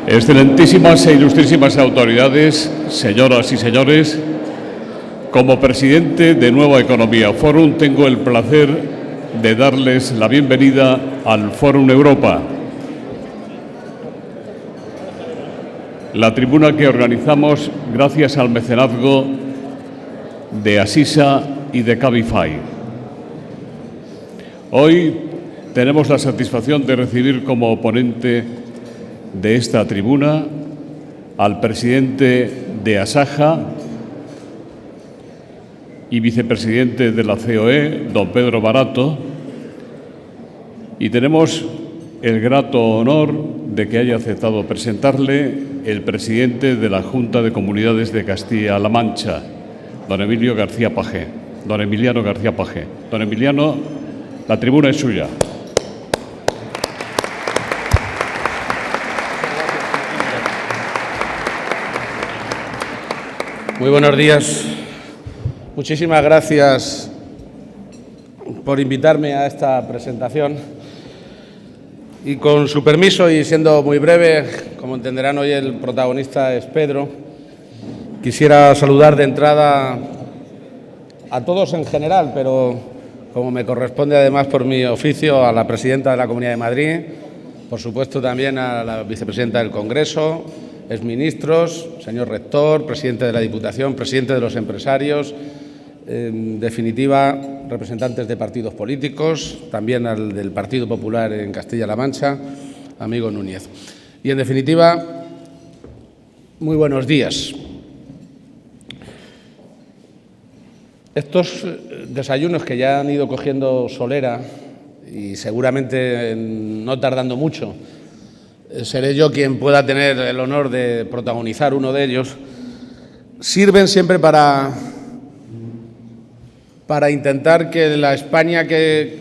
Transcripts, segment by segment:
Excelentísimas e ilustrísimas autoridades, señoras y señores, como presidente de Nueva Economía Forum tengo el placer de darles la bienvenida al Forum Europa, la tribuna que organizamos gracias al mecenazgo de Asisa y de Cabify. Hoy tenemos la satisfacción de recibir como ponente de esta tribuna al presidente de Asaja y vicepresidente de la COE, don Pedro Barato, y tenemos el grato honor de que haya aceptado presentarle el presidente de la Junta de Comunidades de Castilla-La Mancha, don Emiliano García Paje. Don Emiliano, la tribuna es suya. Muy buenos días. Muchísimas gracias por invitarme a esta presentación. Y con su permiso, y siendo muy breve, como entenderán, hoy el protagonista es Pedro. Quisiera saludar de entrada a todos en general, pero como me corresponde además por mi oficio, a la presidenta de la Comunidad de Madrid, por supuesto también a la vicepresidenta del Congreso, exministros, señor rector, presidente de la Diputación, presidente de los empresarios, en definitiva, representantes de partidos políticos, también al del Partido Popular en Castilla-La Mancha, amigo Núñez. Y, en definitiva, muy buenos días. Estos desayunos que ya han ido cogiendo solera y seguramente no tardando mucho, seré yo quien pueda tener el honor de protagonizar uno de ellos, sirven siempre para intentar que la España que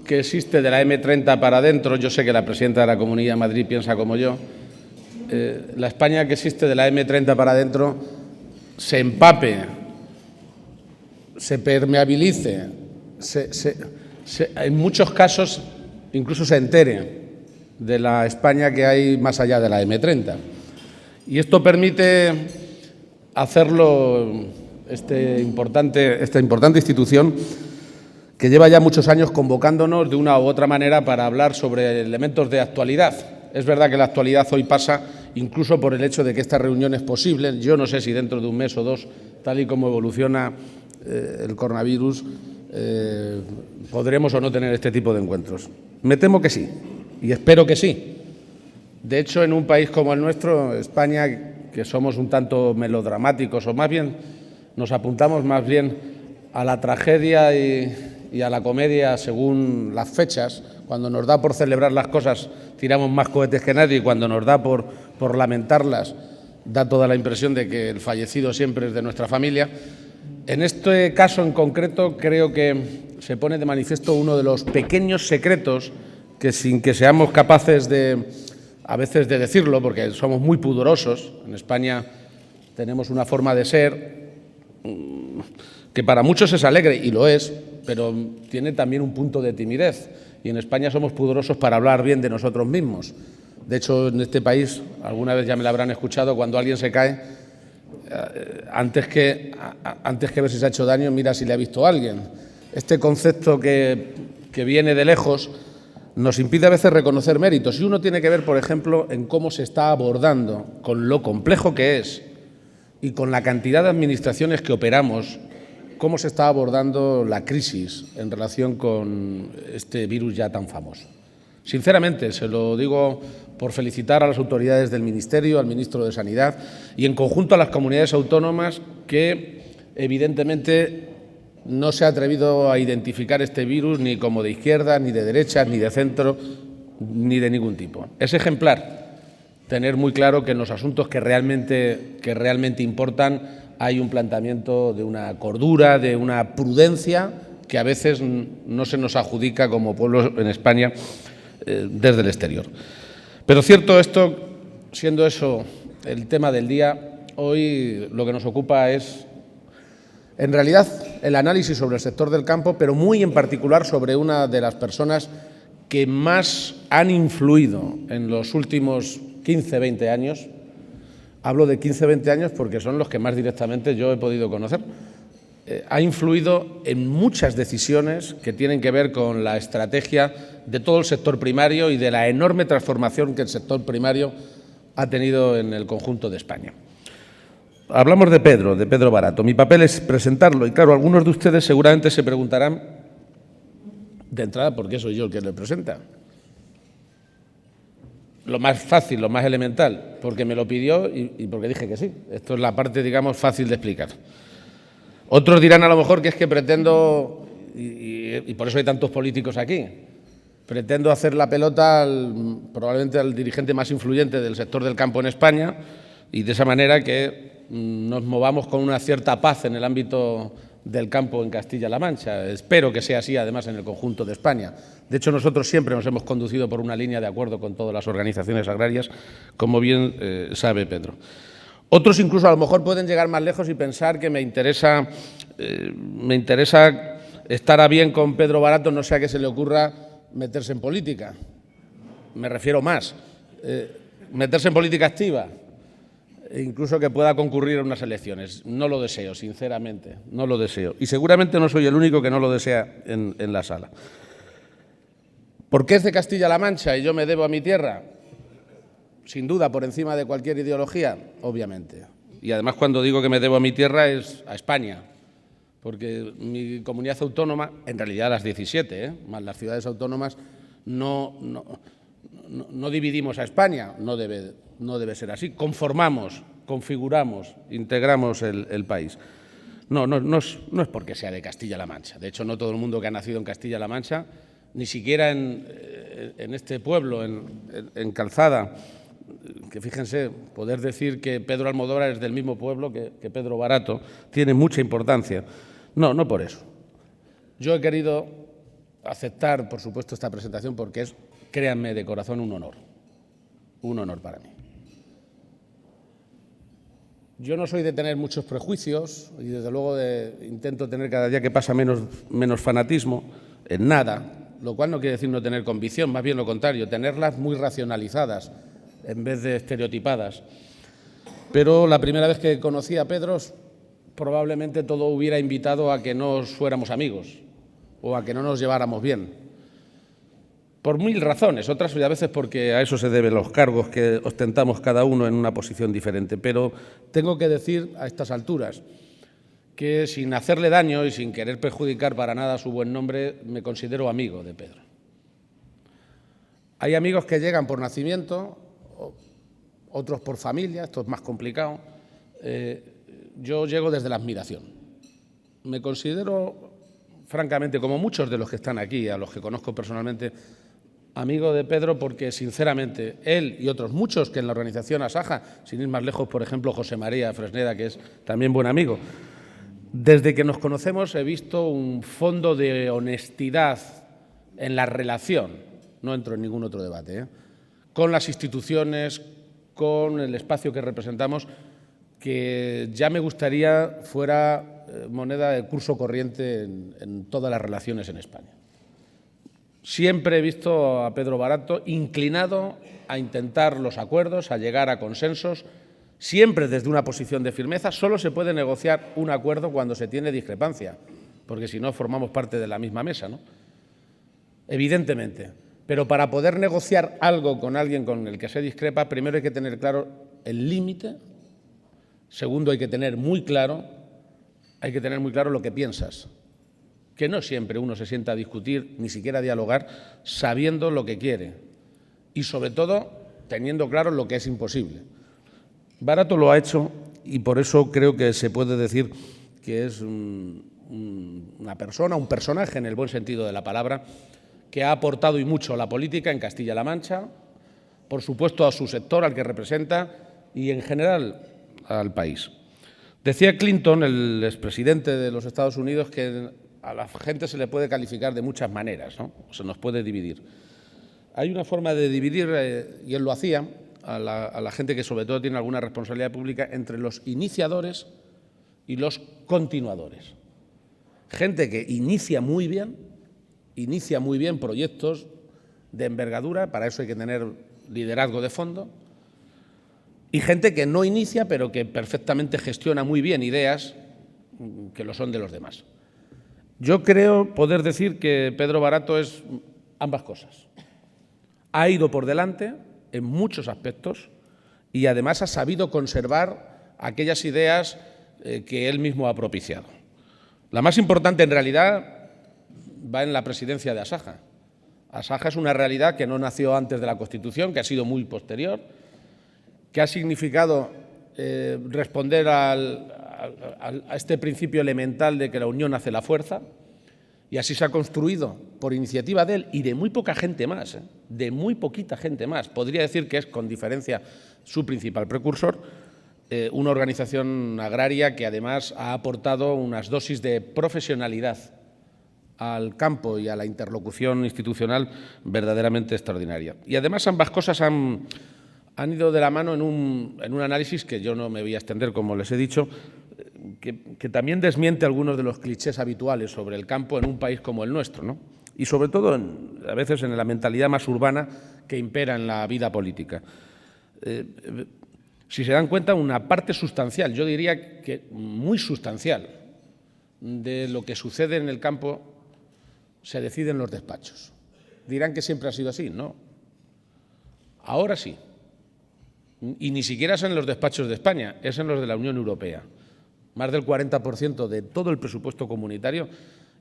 existe de la M30 para adentro, yo sé que la presidenta de la Comunidad de Madrid piensa como yo, la España que existe de la M30 para adentro se empape, se permeabilice, en muchos casos incluso se entere de la España que hay más allá de la M30. Y esto permite hacerlo esta importante institución que lleva ya muchos años convocándonos de una u otra manera para hablar sobre elementos de actualidad. Es verdad que la actualidad hoy pasa incluso por el hecho de que esta reunión es posible. Yo no sé si dentro de un mes o dos, tal y como evoluciona el coronavirus, podremos o no tener este tipo de encuentros. Me temo que sí. Y espero que sí. De hecho, en un país como el nuestro, España, que somos un tanto melodramáticos, o más bien nos apuntamos más bien a la tragedia y a la comedia según las fechas. Cuando nos da por celebrar las cosas, tiramos más cohetes que nadie, y cuando nos da por lamentarlas, da toda la impresión de que el fallecido siempre es de nuestra familia. En este caso en concreto, creo que se pone de manifiesto uno de los pequeños secretos que, sin que seamos capaces a veces de decirlo, porque somos muy pudorosos, en España tenemos una forma de ser que para muchos es alegre, y lo es, pero tiene también un punto de timidez, y en España somos pudorosos para hablar bien de nosotros mismos. De hecho, en este país, alguna vez ya me lo habrán escuchado, cuando alguien se cae, antes que ver si se ha hecho daño, mira si le ha visto a alguien. Este concepto que viene de lejos nos impide a veces reconocer méritos, y uno tiene que ver, por ejemplo, en cómo se está abordando, con lo complejo que es y con la cantidad de administraciones que operamos, cómo se está abordando la crisis en relación con este virus ya tan famoso. Sinceramente, se lo digo por felicitar a las autoridades del Ministerio, al ministro de Sanidad y en conjunto a las comunidades autónomas que, evidentemente, no se ha atrevido a identificar este virus ni como de izquierda, ni de derecha, ni de centro, ni de ningún tipo. Es ejemplar tener muy claro que en los asuntos que realmente importan hay un planteamiento de una cordura, de una prudencia que a veces no se nos adjudica como pueblo en España desde el exterior. Pero cierto esto, siendo eso el tema del día, hoy lo que nos ocupa es, en realidad, el análisis sobre el sector del campo, pero muy en particular sobre una de las personas que más han influido en los últimos 15, 20 años. Hablo de 15, 20 años porque son los que más directamente yo he podido conocer. Ha influido en muchas decisiones que tienen que ver con la estrategia de todo el sector primario y de la enorme transformación que el sector primario ha tenido en el conjunto de España. Hablamos de Pedro Barato. Mi papel es presentarlo y, claro, algunos de ustedes seguramente se preguntarán de entrada por qué soy yo el que le presenta. Lo más fácil, lo más elemental, porque me lo pidió y porque dije que sí. Esto es la parte, digamos, fácil de explicar. Otros dirán a lo mejor que es que pretendo, y por eso hay tantos políticos aquí, pretendo hacer la pelota probablemente al dirigente más influyente del sector del campo en España y de esa manera que nos movamos con una cierta paz en el ámbito del campo en Castilla-La Mancha. Espero que sea así, además, en el conjunto de España. De hecho, nosotros siempre nos hemos conducido por una línea de acuerdo con todas las organizaciones agrarias, como bien sabe Pedro. Otros incluso a lo mejor pueden llegar más lejos y pensar que me interesa estar a bien con Pedro Barato, no sea que se le ocurra meterse en política. Me refiero más, meterse en política activa, e incluso que pueda concurrir a unas elecciones. No lo deseo, sinceramente, no lo deseo. Y seguramente no soy el único que no lo desea en la sala. ¿Por qué es de Castilla-La Mancha y yo me debo a mi tierra? Sin duda, por encima de cualquier ideología, obviamente. Y además, cuando digo que me debo a mi tierra es a España, porque mi comunidad autónoma, en realidad las 17, más las ciudades autónomas, no dividimos a España, no debe ser así. Conformamos, configuramos, integramos el país. No es porque sea de Castilla-La Mancha. De hecho, no todo el mundo que ha nacido en Castilla-La Mancha, ni siquiera en este pueblo, en Calzada, que fíjense, poder decir que Pedro Almodóvar es del mismo pueblo que Pedro Barato tiene mucha importancia. No por eso. Yo he querido aceptar, por supuesto, esta presentación porque es, créanme, de corazón un honor para mí. Yo no soy de tener muchos prejuicios y desde luego intento tener cada día que pasa menos fanatismo en nada, lo cual no quiere decir no tener convicción, más bien lo contrario, tenerlas muy racionalizadas en vez de estereotipadas. Pero la primera vez que conocí a Pedro, probablemente todo hubiera invitado a que no fuéramos amigos o a que no nos lleváramos bien. Por mil razones, otras a veces porque a eso se deben los cargos que ostentamos cada uno en una posición diferente. Pero tengo que decir a estas alturas que sin hacerle daño y sin querer perjudicar para nada su buen nombre, me considero amigo de Pedro. Hay amigos que llegan por nacimiento, otros por familia, esto es más complicado. Yo llego desde la admiración. Me considero, francamente, como muchos de los que están aquí, a los que conozco personalmente, amigo de Pedro porque, sinceramente, él y otros muchos que en la organización Asaja, sin ir más lejos, por ejemplo, José María Fresneda, que es también buen amigo, desde que nos conocemos he visto un fondo de honestidad en la relación, no entro en ningún otro debate, con las instituciones, con el espacio que representamos, que ya me gustaría fuera moneda de curso corriente en todas las relaciones en España. Siempre he visto a Pedro Barato inclinado a intentar los acuerdos, a llegar a consensos, siempre desde una posición de firmeza. Solo se puede negociar un acuerdo cuando se tiene discrepancia, porque si no formamos parte de la misma mesa, ¿no? Evidentemente. Pero para poder negociar algo con alguien con el que se discrepa, primero hay que tener claro el límite, segundo hay que tener muy claro lo que piensas, que no siempre uno se sienta a discutir, ni siquiera a dialogar, sabiendo lo que quiere y, sobre todo, teniendo claro lo que es imposible. Barato lo ha hecho y por eso creo que se puede decir que es una persona, un personaje en el buen sentido de la palabra, que ha aportado y mucho a la política en Castilla-La Mancha, por supuesto a su sector, al que representa, y en general al país. Decía Clinton, el expresidente de los Estados Unidos, que a la gente se le puede calificar de muchas maneras, ¿no? Se nos puede dividir. Hay una forma de dividir, y él lo hacía, a la gente que sobre todo tiene alguna responsabilidad pública, entre los iniciadores y los continuadores. Gente que inicia muy bien proyectos de envergadura, para eso hay que tener liderazgo de fondo, y gente que no inicia, pero que perfectamente gestiona muy bien ideas que lo son de los demás. Yo creo poder decir que Pedro Barato es ambas cosas. Ha ido por delante en muchos aspectos y además ha sabido conservar aquellas ideas que él mismo ha propiciado. La más importante, en realidad, va en la presidencia de Asaja. Asaja es una realidad que no nació antes de la Constitución, que ha sido muy posterior, que ha significado responder a este principio elemental de que la unión hace la fuerza, y así se ha construido por iniciativa de él y de muy poca gente más, de muy poquita gente más. Podría decir que es, con diferencia, su principal precursor, una organización agraria que además ha aportado unas dosis de profesionalidad al campo y a la interlocución institucional verdaderamente extraordinaria. Y además ambas cosas han ido de la mano en un análisis que yo no me voy a extender, como les he dicho, que también desmiente algunos de los clichés habituales sobre el campo en un país como el nuestro, ¿no? Y sobre todo, a veces, en la mentalidad más urbana que impera en la vida política. Si se dan cuenta, una parte sustancial, yo diría que muy sustancial, de lo que sucede en el campo se decide en los despachos. Dirán que siempre ha sido así, ¿no? Ahora sí. Y ni siquiera es en los despachos de España, es en los de la Unión Europea. Más del 40% de todo el presupuesto comunitario,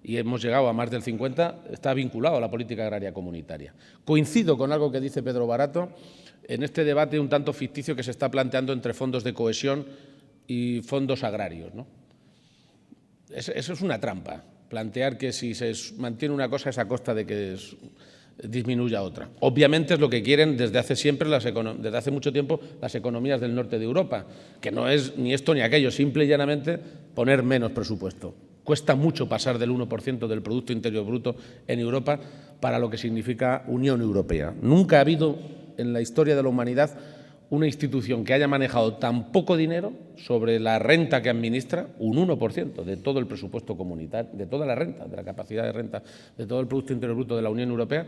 y hemos llegado a más del 50%, está vinculado a la política agraria comunitaria. Coincido con algo que dice Pedro Barato en este debate un tanto ficticio que se está planteando entre fondos de cohesión y fondos agrarios, ¿no? Eso es una trampa, plantear que si se mantiene una cosa es a costa de que disminuya otra. Obviamente es lo que quieren desde hace siempre, desde hace mucho tiempo, las economías del norte de Europa, que no es ni esto ni aquello, simple y llanamente poner menos presupuesto. Cuesta mucho pasar del 1% del Producto Interior Bruto en Europa para lo que significa Unión Europea. Nunca ha habido en la historia de la humanidad una institución que haya manejado tan poco dinero sobre la renta que administra, un 1% de todo el presupuesto comunitario, de toda la renta, de la capacidad de renta, de todo el Producto Interior Bruto de la Unión Europea,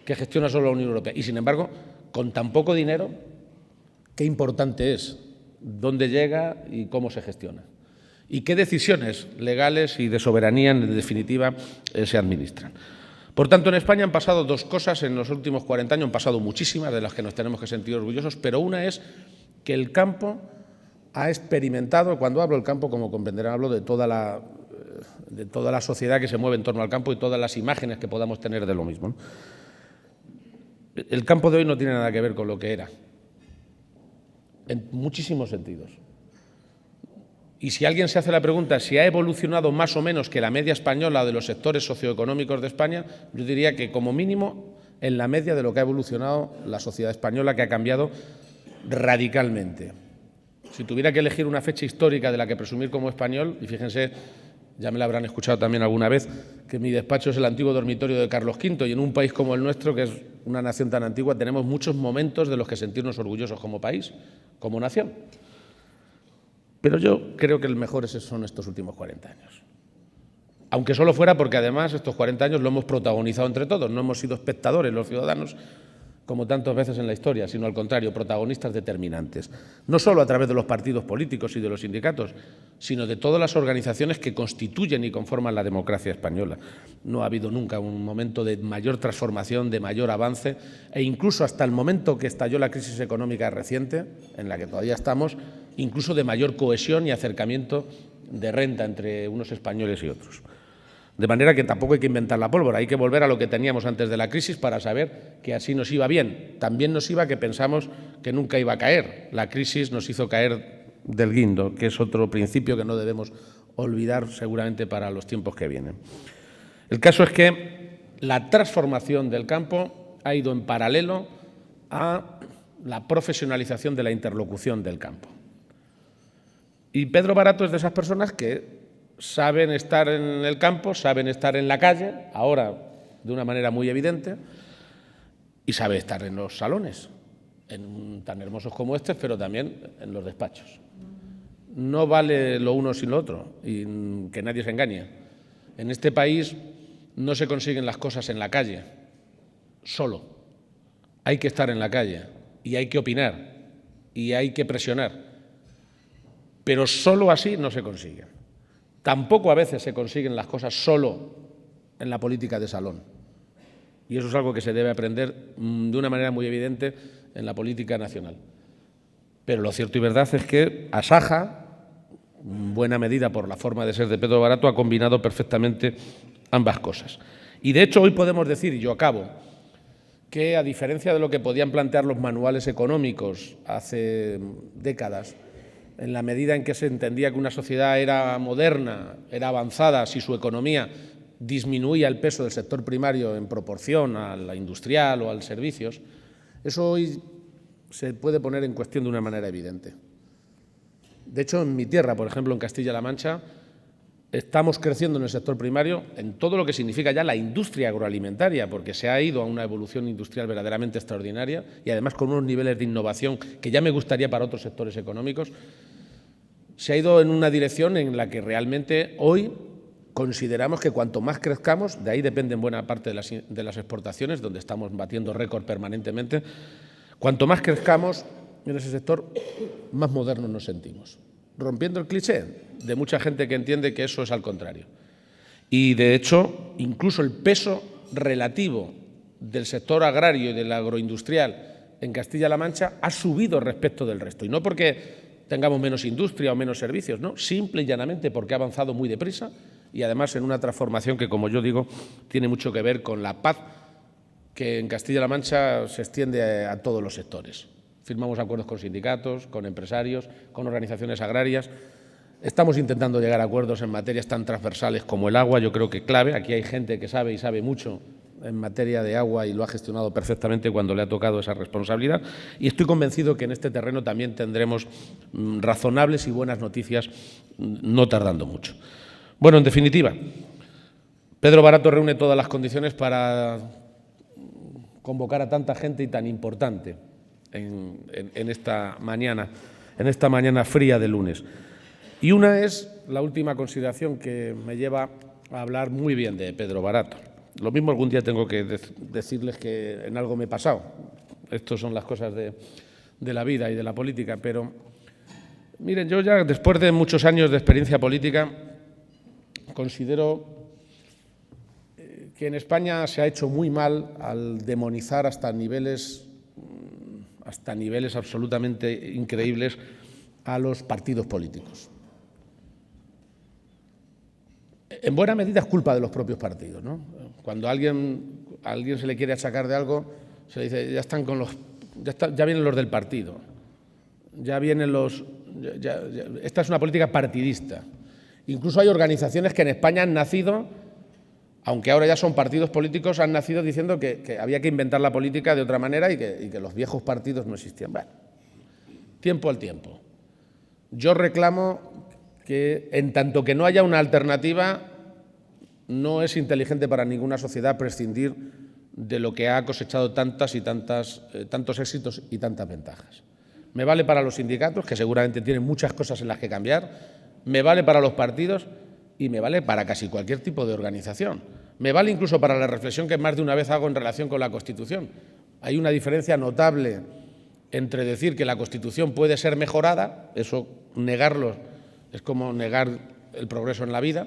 que gestiona solo la Unión Europea. Y, sin embargo, con tan poco dinero, qué importante es dónde llega y cómo se gestiona. Y qué decisiones legales y de soberanía, en definitiva, se administran. Por tanto, en España han pasado dos cosas en los últimos 40 años, han pasado muchísimas, de las que nos tenemos que sentir orgullosos, pero una es que el campo ha experimentado, cuando hablo del campo, como comprenderán, hablo de toda la sociedad que se mueve en torno al campo y todas las imágenes que podamos tener de lo mismo, ¿no? El campo de hoy no tiene nada que ver con lo que era, en muchísimos sentidos. Y si alguien se hace la pregunta si ha evolucionado más o menos que la media española de los sectores socioeconómicos de España, yo diría que como mínimo en la media de lo que ha evolucionado la sociedad española, que ha cambiado radicalmente. Si tuviera que elegir una fecha histórica de la que presumir como español, y fíjense, ya me la habrán escuchado también alguna vez, que mi despacho es el antiguo dormitorio de Carlos V, y en un país como el nuestro, que es una nación tan antigua, tenemos muchos momentos de los que sentirnos orgullosos como país, como nación. Pero yo creo que el mejor son estos últimos 40 años. Aunque solo fuera porque, además, estos 40 años lo hemos protagonizado entre todos. No hemos sido espectadores los ciudadanos, como tantas veces en la historia, sino al contrario, protagonistas determinantes. No solo a través de los partidos políticos y de los sindicatos, sino de todas las organizaciones que constituyen y conforman la democracia española. No ha habido nunca un momento de mayor transformación, de mayor avance, e incluso hasta el momento que estalló la crisis económica reciente, en la que todavía estamos, incluso de mayor cohesión y acercamiento de renta entre unos españoles y otros. De manera que tampoco hay que inventar la pólvora, hay que volver a lo que teníamos antes de la crisis para saber que así nos iba bien. También nos iba que pensamos que nunca iba a caer. La crisis nos hizo caer del guindo, que es otro principio que no debemos olvidar seguramente para los tiempos que vienen. El caso es que la transformación del campo ha ido en paralelo a la profesionalización de la interlocución del campo. Y Pedro Barato es de esas personas que saben estar en el campo, saben estar en la calle, ahora de una manera muy evidente, y sabe estar en los salones, tan hermosos como estos, pero también en los despachos. No vale lo uno sin lo otro, y que nadie se engañe. En este país no se consiguen las cosas en la calle, solo. Hay que estar en la calle y hay que opinar. y hay que presionar, pero solo así no se consiguen. Tampoco a veces se consiguen las cosas solo en la política de salón. Y eso es algo que se debe aprender de una manera muy evidente en la política nacional. Pero lo cierto y verdad es que Asaja, en buena medida por la forma de ser de Pedro Barato, ha combinado perfectamente ambas cosas. Y de hecho hoy podemos decir, y yo acabo, que a diferencia de lo que podían plantear los manuales económicos hace décadas, en la medida en que se entendía que una sociedad era moderna, era avanzada, si su economía disminuía el peso del sector primario en proporción a la industrial o a los servicios, eso hoy se puede poner en cuestión de una manera evidente. De hecho, en mi tierra, por ejemplo, en Castilla-La Mancha, estamos creciendo en el sector primario en todo lo que significa ya la industria agroalimentaria, porque se ha ido a una evolución industrial verdaderamente extraordinaria y además con unos niveles de innovación que ya me gustaría para otros sectores económicos. Se ha ido en una dirección en la que realmente hoy consideramos que cuanto más crezcamos, de ahí dependen buena parte de las exportaciones, donde estamos batiendo récord permanentemente, cuanto más crezcamos en ese sector, más modernos nos sentimos, rompiendo el cliché de mucha gente que entiende que eso es al contrario. Y, de hecho, incluso el peso relativo del sector agrario y del agroindustrial en Castilla-La Mancha ha subido respecto del resto. Y no porque tengamos menos industria o menos servicios, no, simple y llanamente porque ha avanzado muy deprisa y, además, en una transformación que, como yo digo, tiene mucho que ver con la paz que en Castilla-La Mancha se extiende a todos los sectores. Firmamos acuerdos con sindicatos, con empresarios, con organizaciones agrarias. Estamos intentando llegar a acuerdos en materias tan transversales como el agua, yo creo que clave. Aquí hay gente que sabe y sabe mucho en materia de agua y lo ha gestionado perfectamente cuando le ha tocado esa responsabilidad. Y estoy convencido que en este terreno también tendremos razonables y buenas noticias no tardando mucho. Bueno, en definitiva, Pedro Barato reúne todas las condiciones para convocar a tanta gente y tan importante en esta mañana fría de lunes. Y una es la última consideración que me lleva a hablar muy bien de Pedro Barato. Lo mismo algún día tengo que decirles que en algo me he pasado. Estas son las cosas de la vida y de la política. Pero, miren, yo ya después de muchos años de experiencia política considero que en España se ha hecho muy mal al demonizar hasta niveles absolutamente increíbles a los partidos políticos. En buena medida es culpa de los propios partidos, ¿no? Cuando a alguien se le quiere achacar de algo, se le dice, ya vienen los del partido, esta es una política partidista. Incluso hay organizaciones que en España han nacido, aunque ahora ya son partidos políticos, han nacido diciendo que había que inventar la política de otra manera y que los viejos partidos no existían. Bueno, tiempo al tiempo. Yo reclamo que, en tanto que no haya una alternativa, no es inteligente para ninguna sociedad prescindir de lo que ha cosechado tantos éxitos y tantas ventajas. Me vale para los sindicatos, que seguramente tienen muchas cosas en las que cambiar, me vale para los partidos y me vale para casi cualquier tipo de organización. Me vale incluso para la reflexión que más de una vez hago en relación con la Constitución. Hay una diferencia notable entre decir que la Constitución puede ser mejorada, eso negarlo es como negar el progreso en la vida,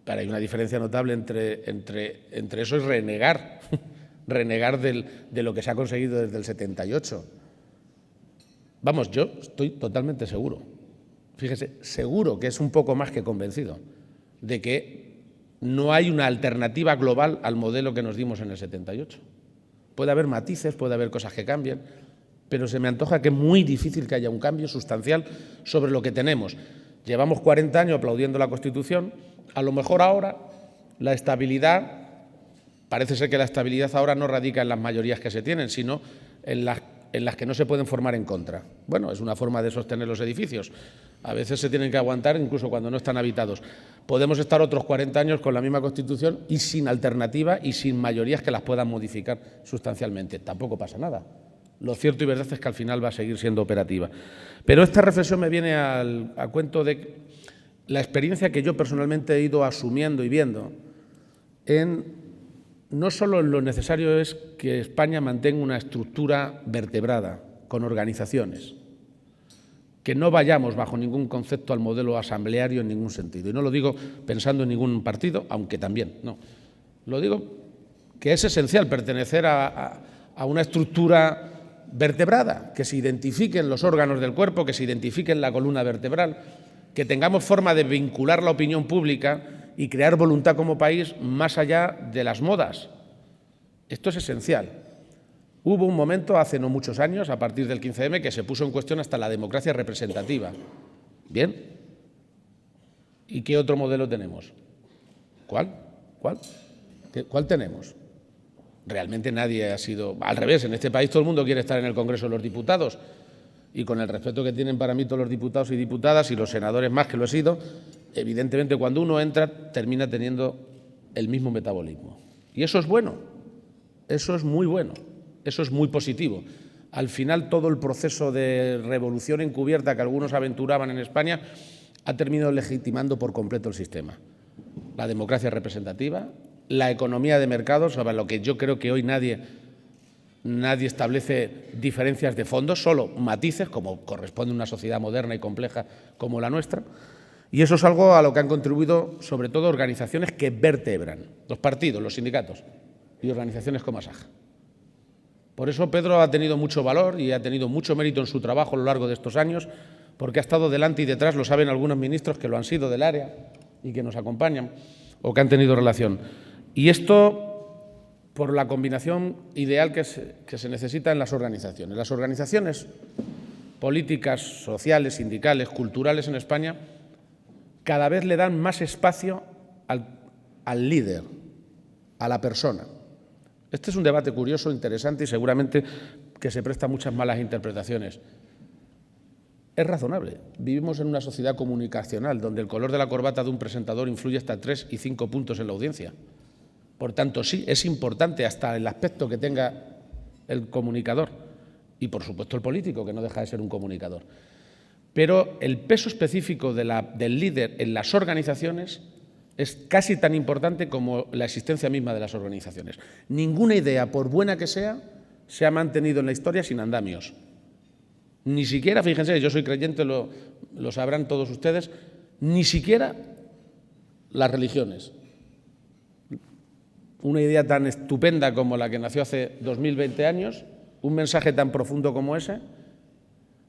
pero hay una diferencia notable entre eso y renegar, renegar de lo que se ha conseguido desde el 78. Vamos, yo estoy totalmente seguro, fíjese, seguro que es un poco más que convencido de que no hay una alternativa global al modelo que nos dimos en el 78. Puede haber matices, puede haber cosas que cambien, pero se me antoja que es muy difícil que haya un cambio sustancial sobre lo que tenemos. Llevamos 40 años aplaudiendo la Constitución, a lo mejor ahora la estabilidad, parece ser que la estabilidad ahora no radica en las mayorías que se tienen, sino en las que no se pueden formar en contra. Bueno, es una forma de sostener los edificios. A veces se tienen que aguantar incluso cuando no están habitados. Podemos estar otros 40 años con la misma Constitución y sin alternativa y sin mayorías que las puedan modificar sustancialmente. Tampoco pasa nada. Lo cierto y verdad es que al final va a seguir siendo operativa. Pero esta reflexión me viene a cuento de la experiencia que yo personalmente he ido asumiendo y viendo no solo lo necesario es que España mantenga una estructura vertebrada, con organizaciones, que no vayamos bajo ningún concepto al modelo asambleario en ningún sentido. Y no lo digo pensando en ningún partido, aunque también, no. Lo digo que es esencial pertenecer a una estructura vertebrada, que se identifiquen los órganos del cuerpo, que se identifiquen la columna vertebral, que tengamos forma de vincular la opinión pública y crear voluntad como país más allá de las modas. Esto es esencial. Hubo un momento, hace no muchos años, a partir del 15M, que se puso en cuestión hasta la democracia representativa. ¿Bien? ¿Y qué otro modelo tenemos? ¿Cuál? ¿Cuál tenemos? Realmente nadie ha sido… Al revés, en este país todo el mundo quiere estar en el Congreso de los Diputados, y con el respeto que tienen para mí todos los diputados y diputadas y los senadores más que lo he sido, evidentemente cuando uno entra termina teniendo el mismo metabolismo. Y eso es bueno, eso es muy bueno, eso es muy positivo. Al final todo el proceso de revolución encubierta que algunos aventuraban en España ha terminado legitimando por completo el sistema. La democracia representativa, la economía de mercado, sobre lo que yo creo que hoy nadie establece diferencias de fondo, solo matices, como corresponde a una sociedad moderna y compleja como la nuestra. Y eso es algo a lo que han contribuido sobre todo organizaciones que vertebran los partidos, los sindicatos y organizaciones como ASAJ. Por eso Pedro ha tenido mucho valor y ha tenido mucho mérito en su trabajo a lo largo de estos años, porque ha estado delante y detrás, lo saben algunos ministros que lo han sido del área y que nos acompañan o que han tenido relación. Y esto por la combinación ideal que se necesita en las organizaciones. Las organizaciones políticas, sociales, sindicales, culturales en España cada vez le dan más espacio al líder, a la persona. Este es un debate curioso, interesante y seguramente que se presta a muchas malas interpretaciones. Es razonable. Vivimos en una sociedad comunicacional donde el color de la corbata de un presentador influye hasta 3 y 5 puntos en la audiencia. Por tanto, sí, es importante hasta el aspecto que tenga el comunicador y, por supuesto, el político, que no deja de ser un comunicador. Pero el peso específico del líder en las organizaciones es casi tan importante como la existencia misma de las organizaciones. Ninguna idea, por buena que sea, se ha mantenido en la historia sin andamios. Ni siquiera, fíjense, yo soy creyente, lo sabrán todos ustedes, ni siquiera las religiones. Una idea tan estupenda como la que nació hace 2020 años, un mensaje tan profundo como ese,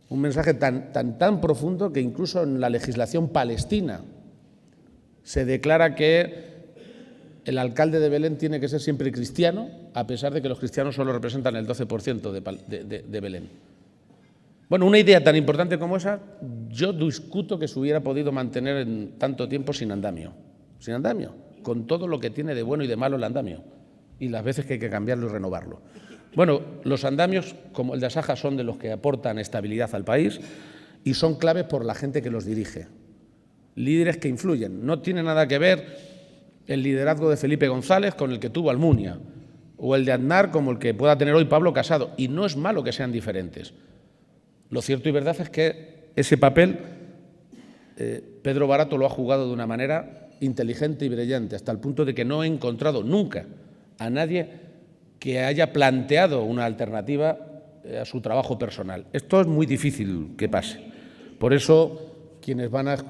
un mensaje tan profundo que incluso en la legislación palestina se declara que el alcalde de Belén tiene que ser siempre cristiano, a pesar de que los cristianos solo representan el 12% de Belén. Bueno, una idea tan importante como esa, yo discuto que se hubiera podido mantener en tanto tiempo sin andamio, con todo lo que tiene de bueno y de malo el andamio, y las veces que hay que cambiarlo y renovarlo. Bueno, los andamios, como el de ASAJA, son de los que aportan estabilidad al país y son claves por la gente que los dirige. Líderes que influyen. No tiene nada que ver el liderazgo de Felipe González con el que tuvo Almunia, o el de Aznar como el que pueda tener hoy Pablo Casado, y no es malo que sean diferentes. Lo cierto y verdad es que ese papel Pedro Barato lo ha jugado de una manera inteligente y brillante, hasta el punto de que no he encontrado nunca a nadie que haya planteado una alternativa a su trabajo personal. Esto es muy difícil que pase. Por eso,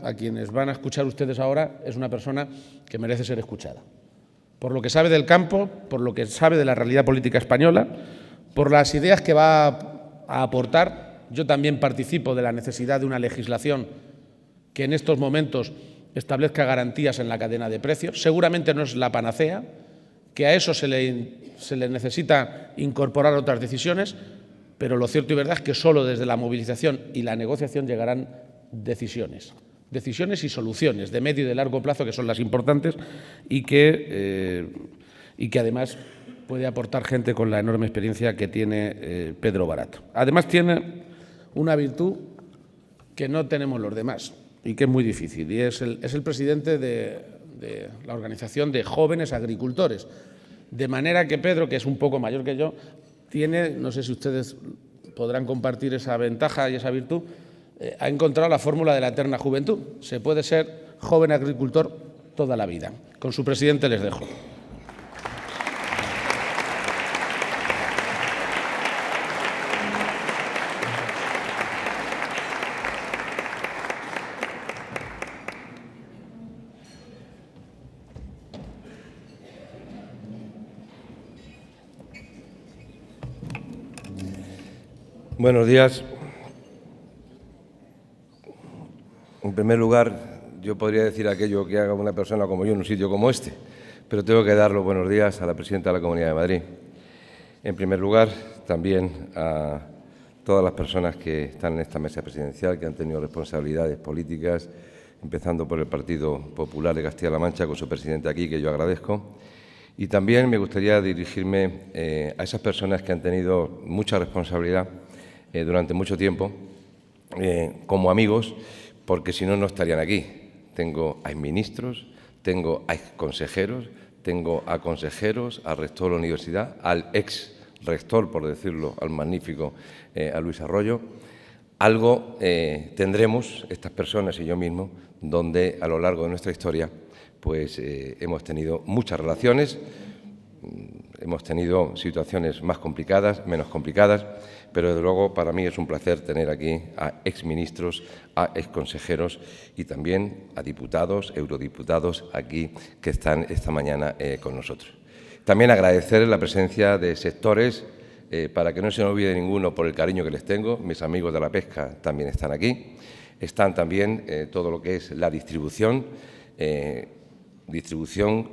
a quienes van a escuchar ustedes ahora es una persona que merece ser escuchada. Por lo que sabe del campo, por lo que sabe de la realidad política española, por las ideas que va a aportar. Yo también participo de la necesidad de una legislación que en estos momentos establezca garantías en la cadena de precios. Seguramente no es la panacea, que a eso se le necesita incorporar otras decisiones, pero lo cierto y verdad es que solo desde la movilización y la negociación llegarán decisiones y soluciones de medio y de largo plazo, que son las importantes y que además puede aportar gente con la enorme experiencia que tiene Pedro Barato. Además tiene una virtud que no tenemos los demás y que es muy difícil, y es el presidente de la Organización de Jóvenes Agricultores. De manera que Pedro, que es un poco mayor que yo, tiene, no sé si ustedes podrán compartir esa ventaja y esa virtud, ha encontrado la fórmula de la eterna juventud. Se puede ser joven agricultor toda la vida. Con su presidente les dejo. Buenos días. En primer lugar, yo podría decir aquello que haga una persona como yo en un sitio como este, pero tengo que dar los buenos días a la presidenta de la Comunidad de Madrid. En primer lugar, también a todas las personas que están en esta mesa presidencial, que han tenido responsabilidades políticas, empezando por el Partido Popular de Castilla-La Mancha, con su presidente aquí, que yo agradezco. Y también me gustaría dirigirme a esas personas que han tenido mucha responsabilidad durante mucho tiempo, como amigos, porque si no, no estarían aquí. Tengo a exministros, tengo a exconsejeros, tengo a consejeros, al rector de la universidad, al ex-rector, por decirlo, al magnífico a Luis Arroyo. Algo tendremos, estas personas y yo mismo, donde a lo largo de nuestra historia pues hemos tenido muchas relaciones, hemos tenido situaciones más complicadas, menos complicadas, pero desde luego para mí es un placer tener aquí a exministros, a exconsejeros y también a diputados, eurodiputados aquí que están esta mañana con nosotros. También agradecer la presencia de sectores, para que no se me olvide ninguno por el cariño que les tengo. Mis amigos de la pesca también están aquí. Están también todo lo que es la distribución,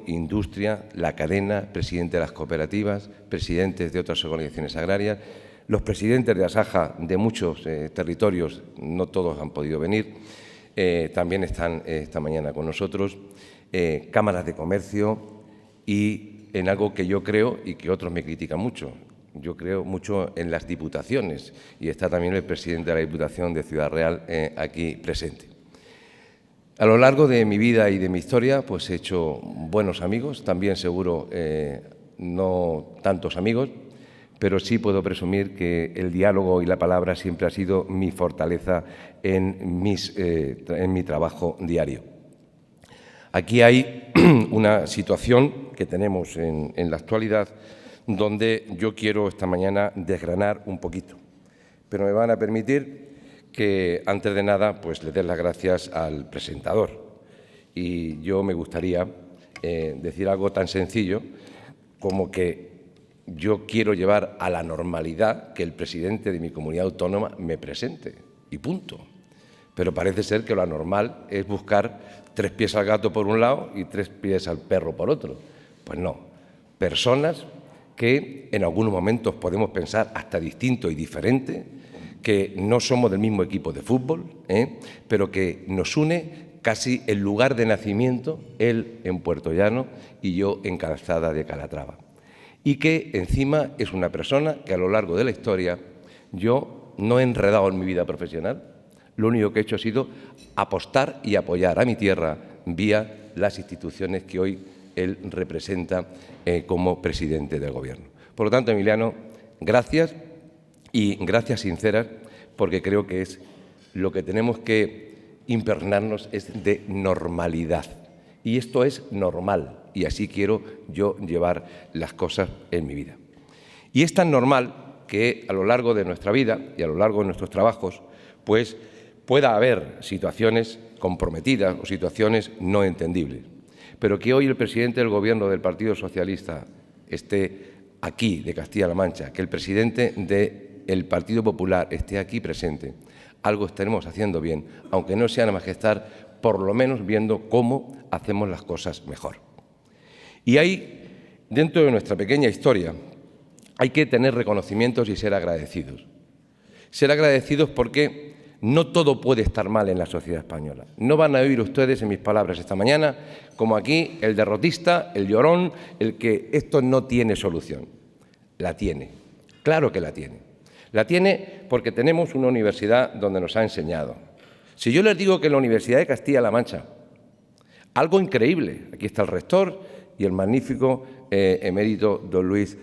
industria, la cadena, presidente de las cooperativas, presidentes de otras organizaciones agrarias, los presidentes de Asaja de muchos territorios, no todos han podido venir, también están esta mañana con nosotros, cámaras de comercio y en algo que yo creo y que otros me critican mucho. Yo creo mucho en las diputaciones y está también el presidente de la Diputación de Ciudad Real aquí presente. A lo largo de mi vida y de mi historia pues he hecho buenos amigos, también seguro no tantos amigos, pero sí puedo presumir que el diálogo y la palabra siempre ha sido mi fortaleza en mi trabajo diario. Aquí hay una situación que tenemos en la actualidad donde yo quiero esta mañana desgranar un poquito, pero me van a permitir que antes de nada pues le den las gracias al presentador. Y yo me gustaría decir algo tan sencillo como que yo quiero llevar a la normalidad que el presidente de mi comunidad autónoma me presente, y punto. Pero parece ser que lo anormal es buscar 3 pies al gato por un lado y 3 pies al perro por otro. Pues no, personas que en algunos momentos podemos pensar hasta distinto y diferente, que no somos del mismo equipo de fútbol, pero que nos une casi el lugar de nacimiento, él en Puerto Llano y yo en Calzada de Calatrava. Y que encima es una persona que a lo largo de la historia yo no he enredado en mi vida profesional, lo único que he hecho ha sido apostar y apoyar a mi tierra vía las instituciones que hoy él representa como presidente del Gobierno. Por lo tanto, Emiliano, gracias y gracias sinceras, porque creo que es lo que tenemos que impregnarnos es de normalidad. Y esto es normal, y así quiero yo llevar las cosas en mi vida. Y es tan normal que a lo largo de nuestra vida y a lo largo de nuestros trabajos, pues pueda haber situaciones comprometidas o situaciones no entendibles. Pero que hoy el presidente del Gobierno del Partido Socialista esté aquí, de Castilla-La Mancha, que el presidente del Partido Popular esté aquí presente, algo estaremos haciendo bien, aunque no sea nada más que estar por lo menos viendo cómo hacemos las cosas mejor. Y ahí, dentro de nuestra pequeña historia, hay que tener reconocimientos y ser agradecidos. Ser agradecidos porque no todo puede estar mal en la sociedad española. No van a oír ustedes en mis palabras esta mañana, como aquí, el derrotista, el llorón, el que esto no tiene solución. La tiene, claro que la tiene. La tiene porque tenemos una universidad donde nos ha enseñado. Si yo les digo que en la Universidad de Castilla-La Mancha, algo increíble, aquí está el rector y el magnífico emérito don Luis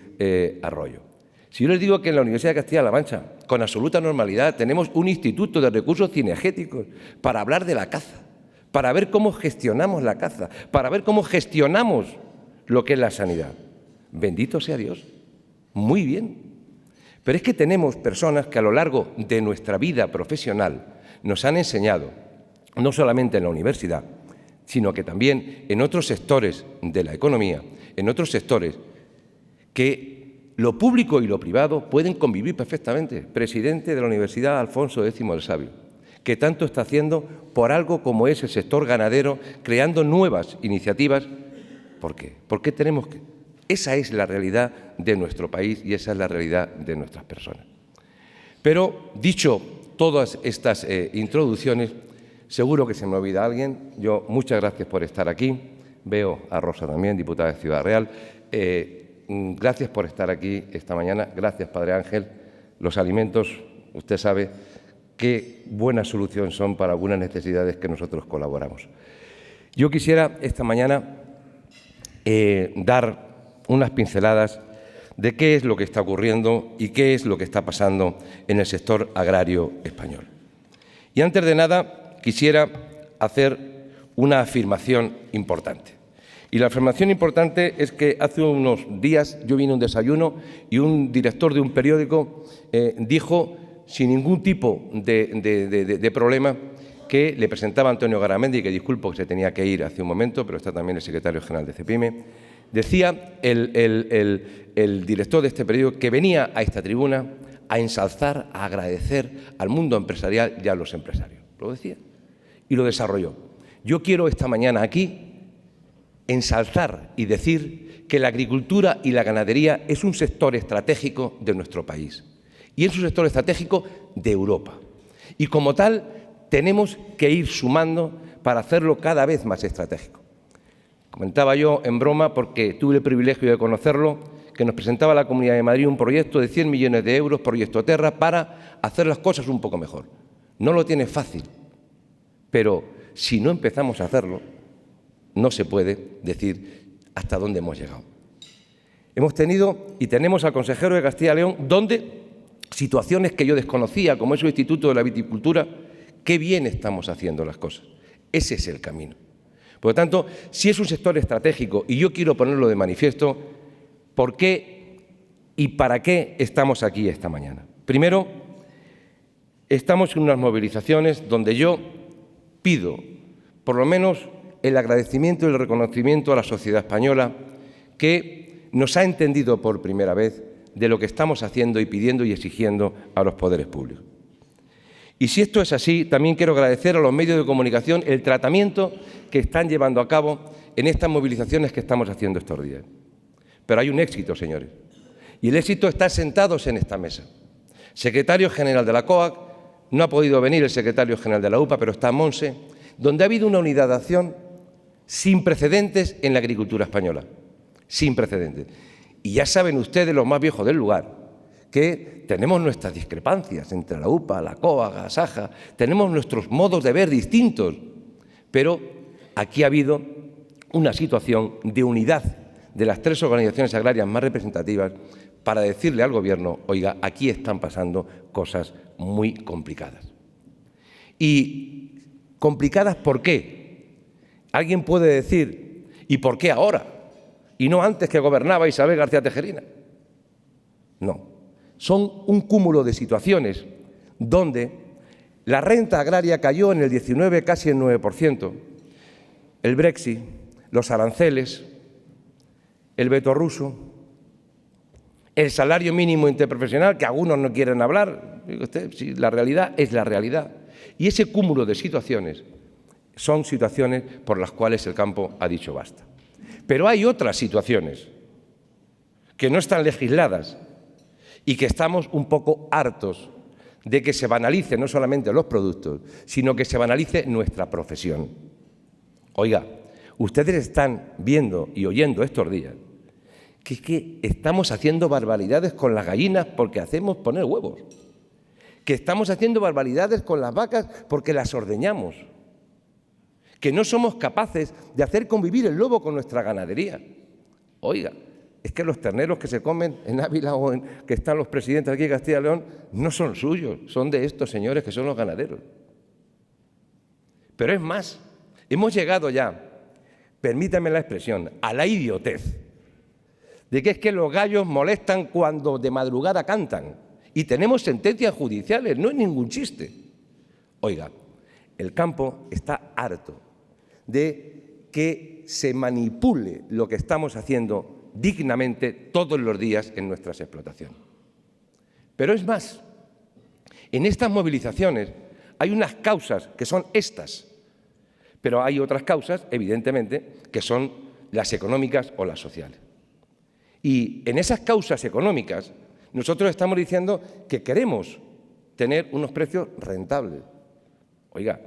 Arroyo. Si yo les digo que en la Universidad de Castilla-La Mancha, con absoluta normalidad, tenemos un instituto de recursos cinegéticos para hablar de la caza, para ver cómo gestionamos la caza, para ver cómo gestionamos lo que es la sanidad. Bendito sea Dios. Muy bien. Pero es que tenemos personas que a lo largo de nuestra vida profesional nos han enseñado, no solamente en la universidad, sino que también en otros sectores de la economía, en otros sectores, que lo público y lo privado pueden convivir perfectamente. Presidente de la Universidad Alfonso X el Sabio, que tanto está haciendo por algo como es el sector ganadero, creando nuevas iniciativas. ¿Por qué? ¿Por qué tenemos que? Esa es la realidad de nuestro país y esa es la realidad de nuestras personas. Pero, dicho todas estas introducciones, seguro que se me olvida alguien. Yo, muchas gracias por estar aquí. Veo a Rosa también, diputada de Ciudad Real. Gracias por estar aquí esta mañana. Gracias, Padre Ángel. Los alimentos, usted sabe qué buena solución son para algunas necesidades que nosotros colaboramos. Yo quisiera esta mañana dar unas pinceladas de qué es lo que está ocurriendo y qué es lo que está pasando en el sector agrario español. Y antes de nada, quisiera hacer una afirmación importante. Y la afirmación importante es que hace unos días yo vine a un desayuno y un director de un periódico dijo, sin ningún tipo de problema, que le presentaba a Antonio Garamendi, que disculpo que se tenía que ir hace un momento, pero está también el secretario general de CEPIME. Decía el director de este periódico que venía a esta tribuna a ensalzar, a agradecer al mundo empresarial y a los empresarios. Lo decía y lo desarrolló. Yo quiero esta mañana aquí ensalzar y decir que la agricultura y la ganadería es un sector estratégico de nuestro país y es un sector estratégico de Europa. Y como tal, tenemos que ir sumando para hacerlo cada vez más estratégico. Comentaba yo en broma, porque tuve el privilegio de conocerlo, que nos presentaba la Comunidad de Madrid un proyecto de 100 millones de euros, Proyecto Terra, para hacer las cosas un poco mejor. No lo tiene fácil, pero si no empezamos a hacerlo, no se puede decir hasta dónde hemos llegado. Hemos tenido y tenemos al consejero de Castilla y León, donde situaciones que yo desconocía, como es el Instituto de la Viticultura, qué bien estamos haciendo las cosas. Ese es el camino. Por lo tanto, si es un sector estratégico, y yo quiero ponerlo de manifiesto, ¿por qué y para qué estamos aquí esta mañana? Primero, estamos en unas movilizaciones donde yo pido, por lo menos, el agradecimiento y el reconocimiento a la sociedad española, que nos ha entendido por primera vez de lo que estamos haciendo y pidiendo y exigiendo a los poderes públicos. Y si esto es así, también quiero agradecer a los medios de comunicación el tratamiento que están llevando a cabo en estas movilizaciones que estamos haciendo estos días. Pero hay un éxito, señores, y el éxito está sentados en esta mesa. Secretario general de la COAG, no ha podido venir el secretario general de la UPA, pero está Monse, donde ha habido una unidad de acción sin precedentes en la agricultura española, sin precedentes. Y ya saben ustedes, los más viejos del lugar, que tenemos nuestras discrepancias entre la UPA, la COAG, la SAJA, tenemos nuestros modos de ver distintos, pero aquí ha habido una situación de unidad de las tres organizaciones agrarias más representativas para decirle al Gobierno, oiga, aquí están pasando cosas muy complicadas. ¿Y complicadas por qué? Alguien puede decir, ¿y por qué ahora? Y no antes que gobernaba Isabel García Tejerina. No. Son un cúmulo de situaciones donde la renta agraria cayó en el 19, casi el 9%, el Brexit, los aranceles, el veto ruso, el salario mínimo interprofesional, que algunos no quieren hablar. Digo usted, si la realidad es la realidad. Y ese cúmulo de situaciones son situaciones por las cuales el campo ha dicho basta. Pero hay otras situaciones que no están legisladas y que estamos un poco hartos de que se banalicen no solamente los productos, sino que se banalice nuestra profesión. Oiga, ustedes están viendo y oyendo estos días que estamos haciendo barbaridades con las gallinas porque hacemos poner huevos, que estamos haciendo barbaridades con las vacas porque las ordeñamos, que no somos capaces de hacer convivir el lobo con nuestra ganadería. Oiga, es que los terneros que se comen en Ávila o que están los presidentes aquí de Castilla y León no son suyos, son de estos señores que son los ganaderos. Pero es más, hemos llegado ya, permítanme la expresión, a la idiotez de que es que los gallos molestan cuando de madrugada cantan y tenemos sentencias judiciales, no es ningún chiste. Oiga, el campo está harto de que se manipule lo que estamos haciendo dignamente todos los días en nuestras explotaciones. Pero es más, en estas movilizaciones hay unas causas que son estas, pero hay otras causas, evidentemente, que son las económicas o las sociales. Y en esas causas económicas nosotros estamos diciendo que queremos tener unos precios rentables. Oiga,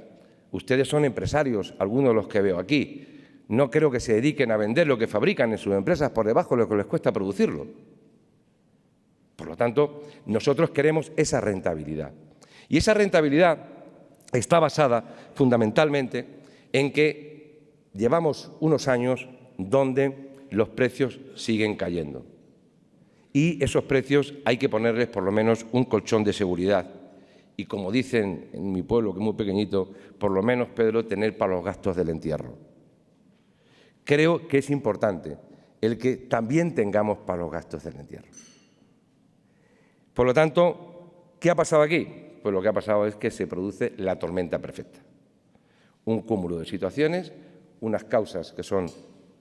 ustedes son empresarios, algunos de los que veo aquí. No creo que se dediquen a vender lo que fabrican en sus empresas por debajo de lo que les cuesta producirlo. Por lo tanto, nosotros queremos esa rentabilidad. Y esa rentabilidad está basada fundamentalmente en que llevamos unos años donde los precios siguen cayendo. Y esos precios hay que ponerles por lo menos un colchón de seguridad. Y como dicen en mi pueblo, que es muy pequeñito, por lo menos, Pedro, tener para los gastos del entierro. Creo que es importante el que también tengamos para los gastos del entierro. Por lo tanto, ¿qué ha pasado aquí? Pues lo que ha pasado es que se produce la tormenta perfecta. Un cúmulo de situaciones, unas causas que son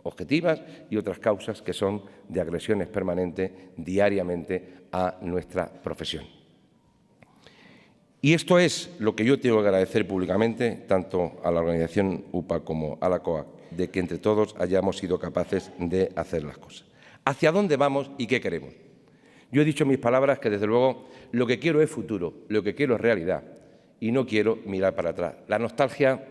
objetivas y otras causas que son de agresiones permanentes diariamente a nuestra profesión. Y esto es lo que yo tengo que agradecer públicamente tanto a la organización UPA como a la COAC, de que entre todos hayamos sido capaces de hacer las cosas. ¿Hacia dónde vamos y qué queremos? Yo he dicho en mis palabras que, desde luego, lo que quiero es futuro, lo que quiero es realidad y no quiero mirar para atrás. La nostalgia,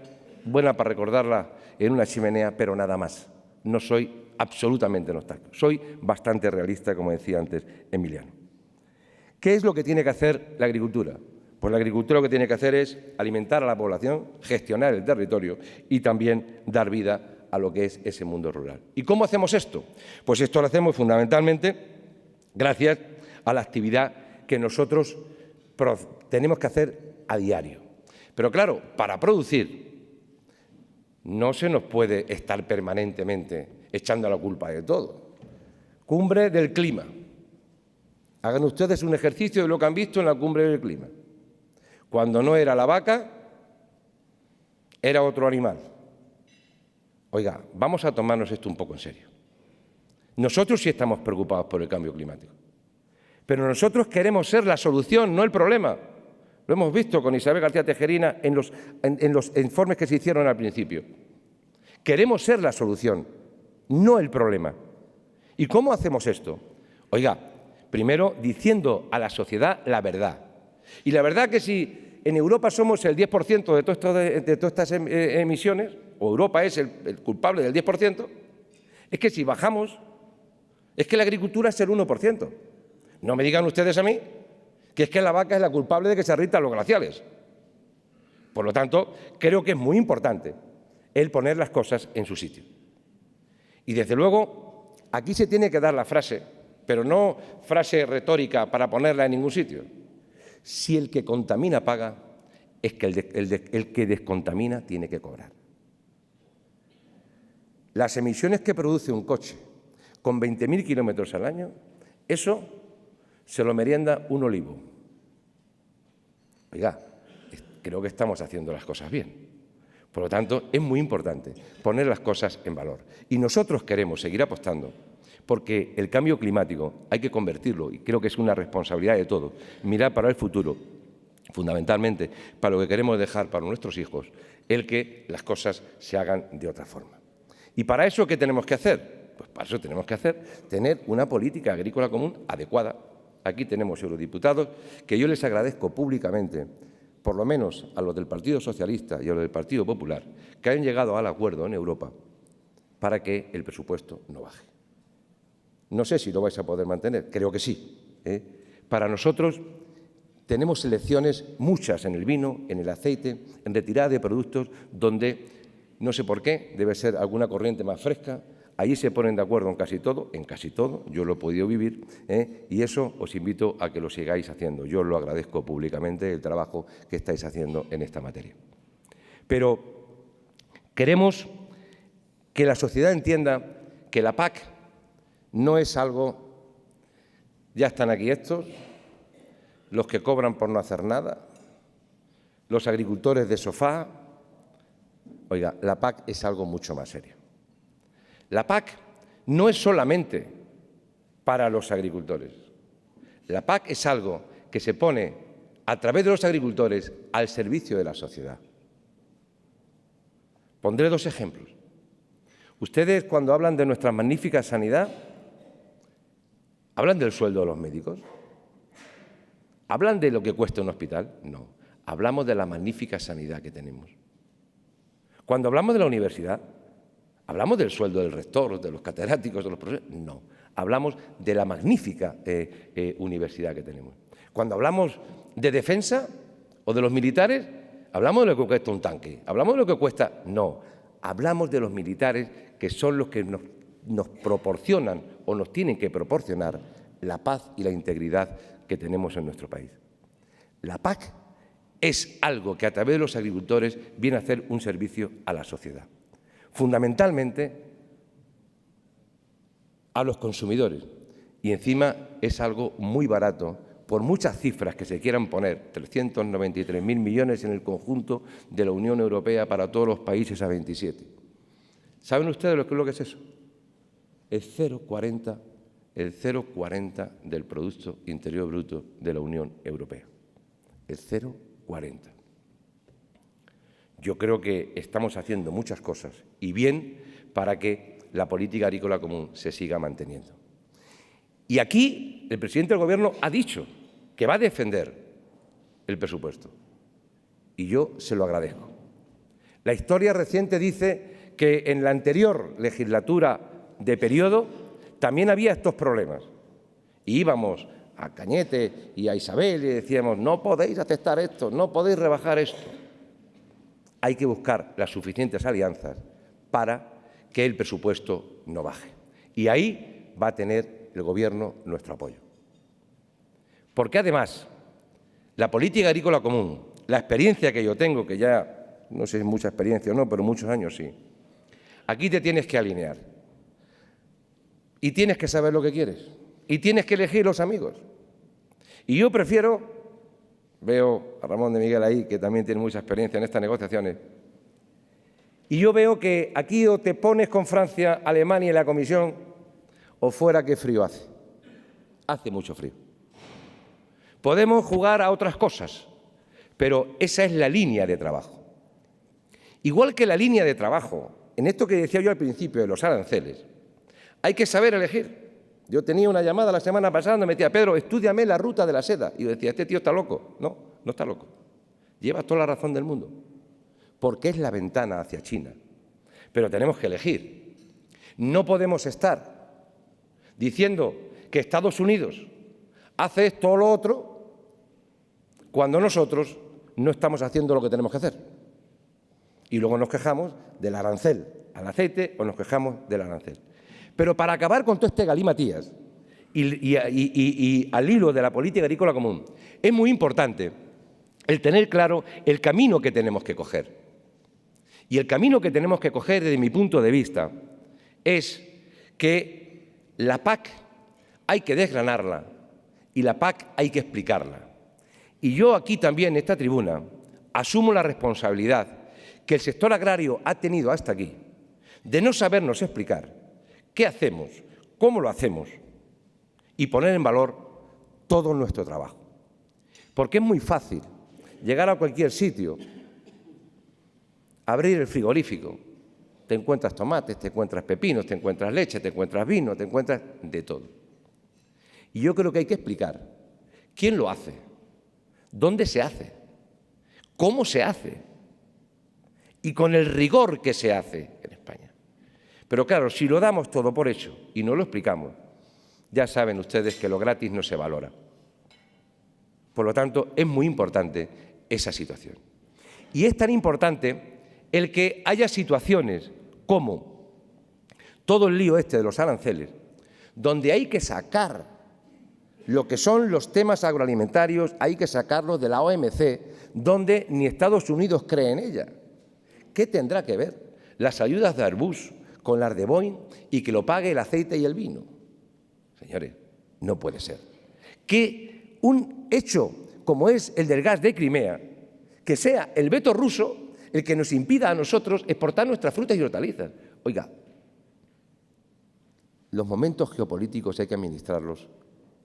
buena para recordarla en una chimenea, pero nada más. No soy absolutamente nostálgico, soy bastante realista, como decía antes Emiliano. ¿Qué es lo que tiene que hacer la agricultura? Pues la agricultura lo que tiene que hacer es alimentar a la población, gestionar el territorio y también dar vida a lo que es ese mundo rural. ¿Y cómo hacemos esto? Pues esto lo hacemos fundamentalmente gracias a la actividad que nosotros tenemos que hacer a diario. Pero claro, para producir no se nos puede estar permanentemente echando la culpa de todo. Cumbre del clima. Hagan ustedes un ejercicio de lo que han visto en la cumbre del clima. Cuando no era la vaca, era otro animal. Oiga, vamos a tomarnos esto un poco en serio. Nosotros sí estamos preocupados por el cambio climático, pero nosotros queremos ser la solución, no el problema. Lo hemos visto con Isabel García Tejerina en los informes que se hicieron al principio. Queremos ser la solución, no el problema. ¿Y cómo hacemos esto? Oiga, primero diciendo a la sociedad la verdad. Y la verdad que si en Europa somos el 10% de todas estas emisiones, o Europa es el culpable del 10%, es que si bajamos, es que la agricultura es el 1%. No me digan ustedes a mí que es que la vaca es la culpable de que se derritan los glaciares. Por lo tanto, creo que es muy importante el poner las cosas en su sitio. Y desde luego, aquí se tiene que dar la frase, pero no frase retórica para ponerla en ningún sitio. Si el que contamina paga, es que el que descontamina tiene que cobrar. Las emisiones que produce un coche con 20.000 kilómetros al año, eso se lo merienda un olivo. Oiga, creo que estamos haciendo las cosas bien. Por lo tanto, es muy importante poner las cosas en valor. Y nosotros queremos seguir apostando porque el cambio climático hay que convertirlo, y creo que es una responsabilidad de todos, mirar para el futuro, fundamentalmente para lo que queremos dejar para nuestros hijos, el que las cosas se hagan de otra forma. ¿Y para eso qué tenemos que hacer? Pues para eso tenemos que tener una política agrícola común adecuada. Aquí tenemos eurodiputados que yo les agradezco públicamente, por lo menos a los del Partido Socialista y a los del Partido Popular, que hayan llegado al acuerdo en Europa para que el presupuesto no baje. No sé si lo vais a poder mantener, creo que sí. Para nosotros tenemos elecciones muchas en el vino, en el aceite, en retirada de productos donde, no sé por qué, debe ser alguna corriente más fresca. Allí se ponen de acuerdo en casi todo, yo lo he podido vivir, y eso os invito a que lo sigáis haciendo. Yo lo agradezco públicamente el trabajo que estáis haciendo en esta materia. Pero queremos que la sociedad entienda que la PAC no es algo, ya están aquí estos, los que cobran por no hacer nada, los agricultores de sofá. Oiga, la PAC es algo mucho más serio. La PAC no es solamente para los agricultores. La PAC es algo que se pone a través de los agricultores al servicio de la sociedad. Pondré dos ejemplos. Ustedes, cuando hablan de nuestra magnífica sanidad, ¿hablan del sueldo de los médicos? ¿Hablan de lo que cuesta un hospital? No. Hablamos de la magnífica sanidad que tenemos. Cuando hablamos de la universidad, ¿hablamos del sueldo del rector, de los catedráticos, de los profesores? No. Hablamos de la magnífica universidad que tenemos. Cuando hablamos de defensa o de los militares, ¿hablamos de lo que cuesta un tanque? ¿Hablamos de lo que cuesta? No. Hablamos de los militares, que son los que nos proporcionan o nos tienen que proporcionar la paz y la integridad que tenemos en nuestro país. La PAC es algo que a través de los agricultores viene a hacer un servicio a la sociedad. Fundamentalmente a los consumidores. Y encima es algo muy barato, por muchas cifras que se quieran poner, 393.000 millones en el conjunto de la Unión Europea para todos los países a 27. ¿Saben ustedes lo que es eso? El 0,40 del Producto Interior Bruto de la Unión Europea. El 0,40. Yo creo que estamos haciendo muchas cosas y bien para que la política agrícola común se siga manteniendo. Y aquí el presidente del Gobierno ha dicho que va a defender el presupuesto. Y yo se lo agradezco. La historia reciente dice que en la anterior legislatura de periodo también había estos problemas. Y íbamos a Cañete y a Isabel y decíamos, no podéis aceptar esto, no podéis rebajar esto. Hay que buscar las suficientes alianzas para que el presupuesto no baje. Y ahí va a tener el Gobierno nuestro apoyo. Porque además, la política agrícola común, la experiencia que yo tengo, que ya no sé si es mucha experiencia o no, pero muchos años sí, aquí te tienes que alinear. Y tienes que saber lo que quieres. Y tienes que elegir los amigos. Y yo prefiero, veo a Ramón de Miguel ahí, que también tiene mucha experiencia en estas negociaciones, y yo veo que aquí o te pones con Francia, Alemania y la Comisión, o fuera qué frío hace. Hace mucho frío. Podemos jugar a otras cosas, pero esa es la línea de trabajo. Igual que la línea de trabajo, en esto que decía yo al principio de los aranceles, hay que saber elegir. Yo tenía una llamada la semana pasada donde me decía, Pedro, estúdiame la ruta de la seda. Y yo decía, este tío está loco. No, no está loco. Lleva toda la razón del mundo. Porque es la ventana hacia China. Pero tenemos que elegir. No podemos estar diciendo que Estados Unidos hace esto o lo otro cuando nosotros no estamos haciendo lo que tenemos que hacer. Y luego nos quejamos del arancel al aceite o nos quejamos del arancel. Pero para acabar con todo este galimatías y al hilo de la política agrícola común, es muy importante el tener claro el camino que tenemos que coger. Y el camino que tenemos que coger, desde mi punto de vista, es que la PAC hay que desgranarla y la PAC hay que explicarla. Y yo aquí también, en esta tribuna, asumo la responsabilidad que el sector agrario ha tenido hasta aquí de no sabernos explicar qué hacemos, cómo lo hacemos y poner en valor todo nuestro trabajo. Porque es muy fácil llegar a cualquier sitio, abrir el frigorífico, te encuentras tomates, te encuentras pepinos, te encuentras leche, te encuentras vino, te encuentras de todo. Y yo creo que hay que explicar quién lo hace, dónde se hace, cómo se hace y con el rigor que se hace en España. Pero claro, si lo damos todo por hecho y no lo explicamos, ya saben ustedes que lo gratis no se valora. Por lo tanto, es muy importante esa situación. Y es tan importante el que haya situaciones como todo el lío este de los aranceles, donde hay que sacar lo que son los temas agroalimentarios, hay que sacarlos de la OMC, donde ni Estados Unidos cree en ella. ¿Qué tendrá que ver las ayudas de Airbus con las de Boeing y que lo pague el aceite y el vino? Señores, no puede ser. Que un hecho como es el del gas de Crimea, que sea el veto ruso el que nos impida a nosotros exportar nuestras frutas y hortalizas. Oiga, los momentos geopolíticos hay que administrarlos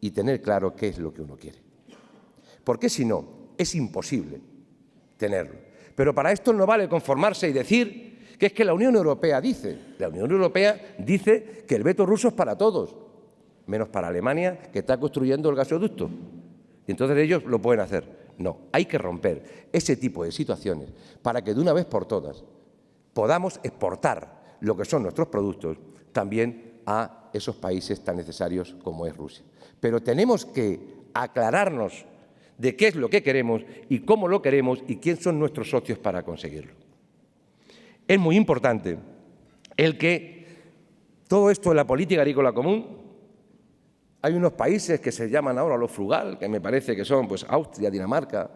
y tener claro qué es lo que uno quiere. Porque si no, es imposible tenerlo. Pero para esto no vale conformarse y decir que es que la Unión Europea dice que el veto ruso es para todos, menos para Alemania, que está construyendo el gasoducto. Y entonces ellos lo pueden hacer. No, hay que romper ese tipo de situaciones para que de una vez por todas podamos exportar lo que son nuestros productos también a esos países tan necesarios como es Rusia. Pero tenemos que aclararnos de qué es lo que queremos y cómo lo queremos y quién son nuestros socios para conseguirlo. Es muy importante el que todo esto de la política agrícola común, hay unos países que se llaman ahora los frugal, que me parece que son pues Austria, Dinamarca,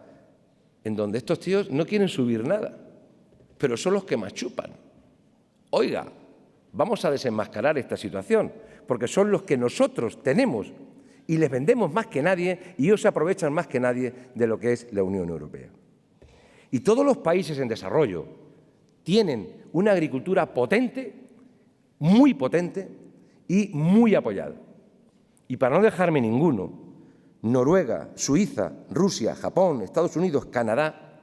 en donde estos tíos no quieren subir nada, pero son los que más chupan. Oiga, vamos a desenmascarar esta situación, porque son los que nosotros tenemos y les vendemos más que nadie y ellos se aprovechan más que nadie de lo que es la Unión Europea. Y todos los países en desarrollo tienen una agricultura potente, muy potente y muy apoyada. Y para no dejarme ninguno, Noruega, Suiza, Rusia, Japón, Estados Unidos, Canadá,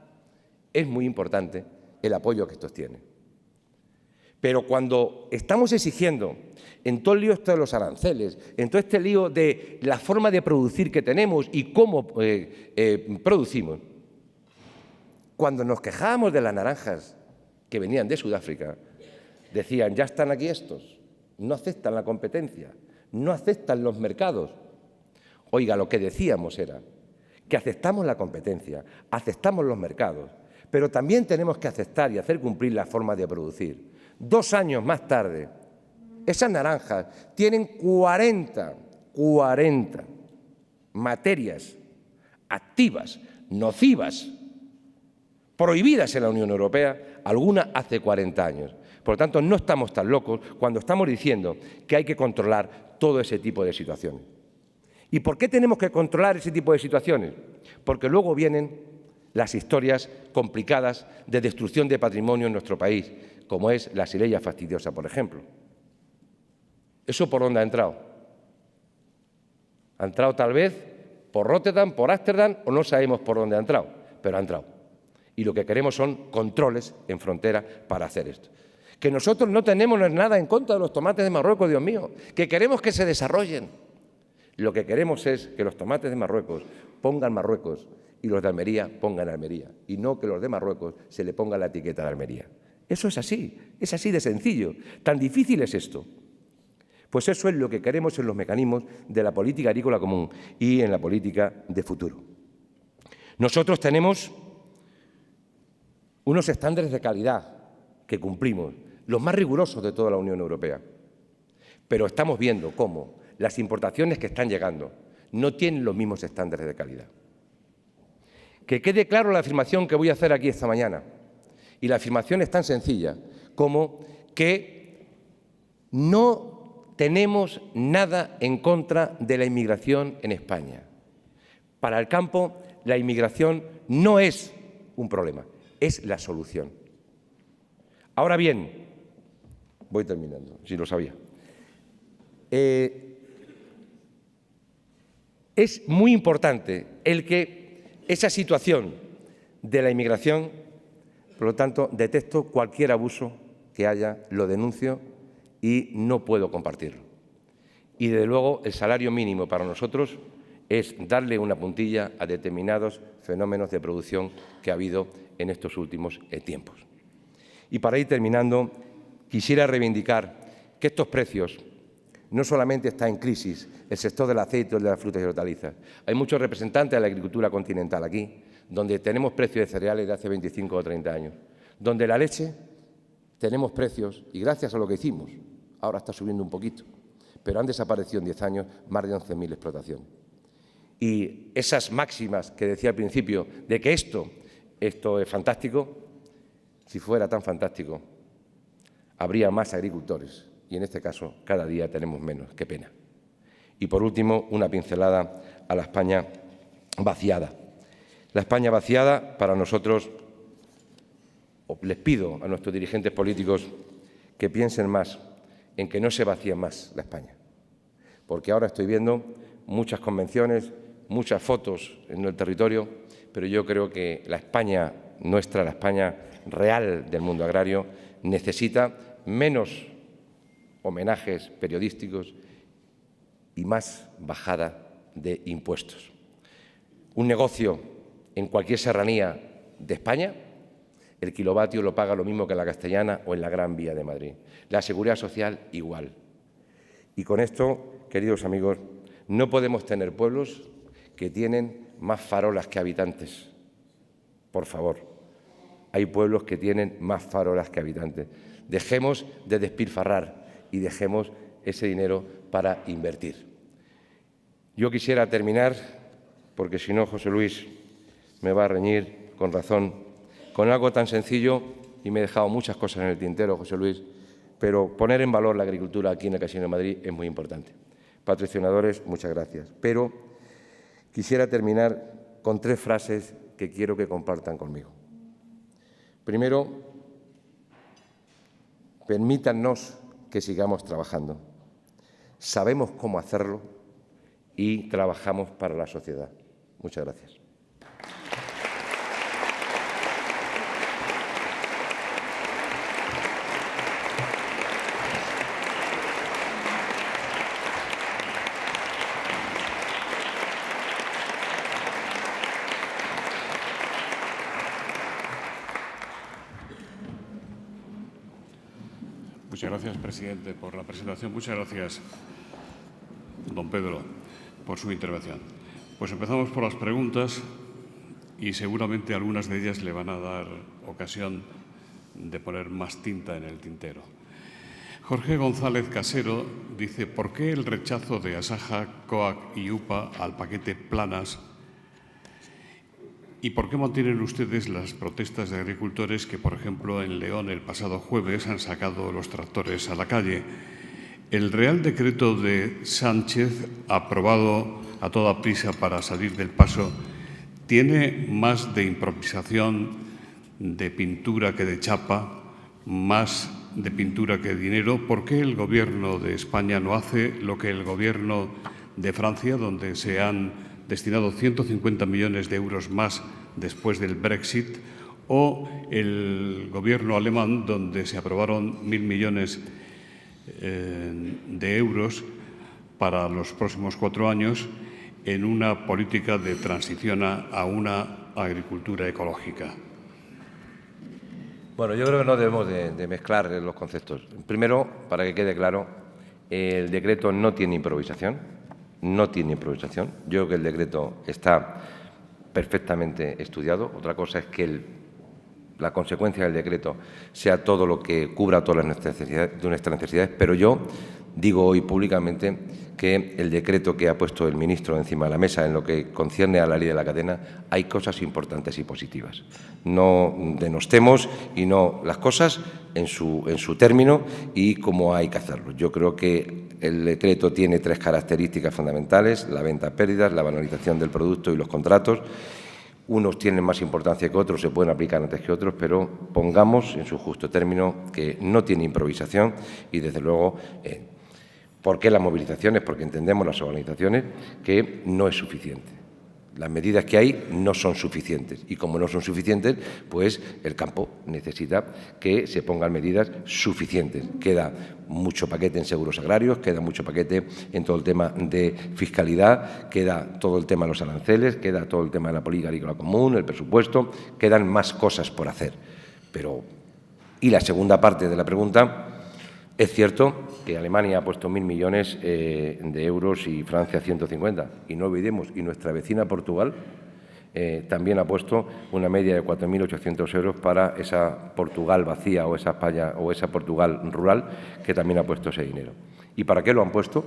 es muy importante el apoyo que estos tienen. Pero cuando estamos exigiendo en todo el lío esto de los aranceles, en todo este lío de la forma de producir que tenemos y cómo producimos, cuando nos quejábamos de las naranjas que venían de Sudáfrica, decían, ya están aquí estos, no aceptan la competencia, no aceptan los mercados. Oiga, lo que decíamos era que aceptamos la competencia, aceptamos los mercados, pero también tenemos que aceptar y hacer cumplir la forma de producir. 2 años más tarde, esas naranjas tienen 40 materias activas, nocivas, prohibidas en la Unión Europea, algunas hace 40 años. Por lo tanto, no estamos tan locos cuando estamos diciendo que hay que controlar todo ese tipo de situaciones. ¿Y por qué tenemos que controlar ese tipo de situaciones? Porque luego vienen las historias complicadas de destrucción de patrimonio en nuestro país, como es la Xylella fastidiosa, por ejemplo. ¿Eso por dónde ha entrado? Ha entrado tal vez por Rotterdam, por Ámsterdam, o no sabemos por dónde ha entrado, pero ha entrado. Y lo que queremos son controles en frontera para hacer esto. Que nosotros no tenemos nada en contra de los tomates de Marruecos, Dios mío, que queremos que se desarrollen. Lo que queremos es que los tomates de Marruecos pongan Marruecos y los de Almería pongan Almería, y no que los de Marruecos se le ponga la etiqueta de Almería. Eso es así de sencillo. Tan difícil es esto. Pues eso es lo que queremos en los mecanismos de la política agrícola común y en la política de futuro. Nosotros tenemos unos estándares de calidad que cumplimos, los más rigurosos de toda la Unión Europea. Pero estamos viendo cómo las importaciones que están llegando no tienen los mismos estándares de calidad. Que quede claro la afirmación que voy a hacer aquí esta mañana. Y la afirmación es tan sencilla como que no tenemos nada en contra de la inmigración en España. Para el campo, la inmigración no es un problema, es la solución. Ahora bien, voy terminando, si lo sabía. Es muy importante el que esa situación de la inmigración, por lo tanto, detecto cualquier abuso que haya, lo denuncio y no puedo compartirlo. Y, desde luego, el salario mínimo para nosotros es darle una puntilla a determinados fenómenos de producción que ha habido en estos últimos tiempos. Y para ir terminando, quisiera reivindicar que estos precios no solamente está en crisis el sector del aceite o de las frutas y hortalizas. Hay muchos representantes de la agricultura continental aquí, donde tenemos precios de cereales de hace 25 o 30 años, donde la leche tenemos precios, y gracias a lo que hicimos, ahora está subiendo un poquito, pero han desaparecido en 10 años más de 11.000 explotaciones. Y esas máximas que decía al principio de que esto es fantástico, si fuera tan fantástico, habría más agricultores. Y en este caso, cada día tenemos menos. Qué pena. Y por último, una pincelada a la España vaciada. La España vaciada, para nosotros, les pido a nuestros dirigentes políticos que piensen más en que no se vacíe más la España. porque ahora estoy viendo muchas convenciones, muchas fotos en el territorio, pero yo creo que la España nuestra, la España real del mundo agrario, necesita menos homenajes periodísticos y más bajada de impuestos. Un negocio en cualquier serranía de España, el kilovatio lo paga lo mismo que en la Castellana o en la Gran Vía de Madrid. La Seguridad Social igual. Y con esto, queridos amigos, no podemos tener pueblos que tienen más farolas que habitantes. Por favor, hay pueblos que tienen más farolas que habitantes. Dejemos de despilfarrar y dejemos ese dinero para invertir. Yo quisiera terminar, porque si no, José Luis me va a reñir con razón, con algo tan sencillo, y me he dejado muchas cosas en el tintero, José Luis, pero poner en valor la agricultura aquí en el Casino de Madrid es muy importante. Patrocinadores, muchas gracias. Pero quisiera terminar con 3 frases que quiero que compartan conmigo. Primero, permítannos que sigamos trabajando. Sabemos cómo hacerlo y trabajamos para la sociedad. Muchas gracias. Muchas gracias, presidente, por la presentación. Muchas gracias, don Pedro, por su intervención. Pues empezamos por las preguntas y seguramente algunas de ellas le van a dar ocasión de poner más tinta en el tintero. Jorge González Casero dice: ¿por qué el rechazo de Asaja, COAG y UPA al paquete Planas? ¿Y por qué mantienen ustedes las protestas de agricultores que, por ejemplo, en León el pasado jueves han sacado los tractores a la calle? El Real Decreto de Sánchez, aprobado a toda prisa para salir del paso, tiene más de improvisación, de pintura que de chapa, más de pintura que de dinero. ¿Por qué el Gobierno de España no hace lo que el Gobierno de Francia, donde se han destinado 150 millones de euros más después del Brexit, o el Gobierno alemán, donde se aprobaron 1.000 millones de euros para los próximos 4 años en una política de transición a una agricultura ecológica? Bueno, yo creo que no debemos de mezclar los conceptos. Primero, para que quede claro, el decreto no tiene improvisación. No tiene improvisación. Yo creo que el decreto está perfectamente estudiado. Otra cosa es que la consecuencia del decreto sea todo lo que cubra todas nuestras necesidades, pero yo digo hoy públicamente que el decreto que ha puesto el ministro encima de la mesa en lo que concierne a la ley de la cadena, hay cosas importantes y positivas. No denostemos y no las cosas en su término y cómo hay que hacerlo. Yo creo que el decreto tiene 3 características fundamentales: la venta a pérdidas, la valorización del producto y los contratos. Unos tienen más importancia que otros, se pueden aplicar antes que otros, pero pongamos en su justo término que no tiene improvisación y, desde luego, ¿por qué las movilizaciones? Porque entendemos las organizaciones que no es suficiente. Las medidas que hay no son suficientes y, como no son suficientes, pues el campo necesita que se pongan medidas suficientes. Queda mucho paquete en seguros agrarios, queda mucho paquete en todo el tema de fiscalidad, queda todo el tema de los aranceles, queda todo el tema de la política agrícola común, el presupuesto, quedan más cosas por hacer. Y la segunda parte de la pregunta, es cierto que Alemania ha puesto 1.000 millones de euros y Francia 150. Y no olvidemos, y nuestra vecina Portugal también ha puesto una media de 4.800 euros para esa Portugal vacía o esa España o esa Portugal rural, que también ha puesto ese dinero. ¿Y para qué lo han puesto?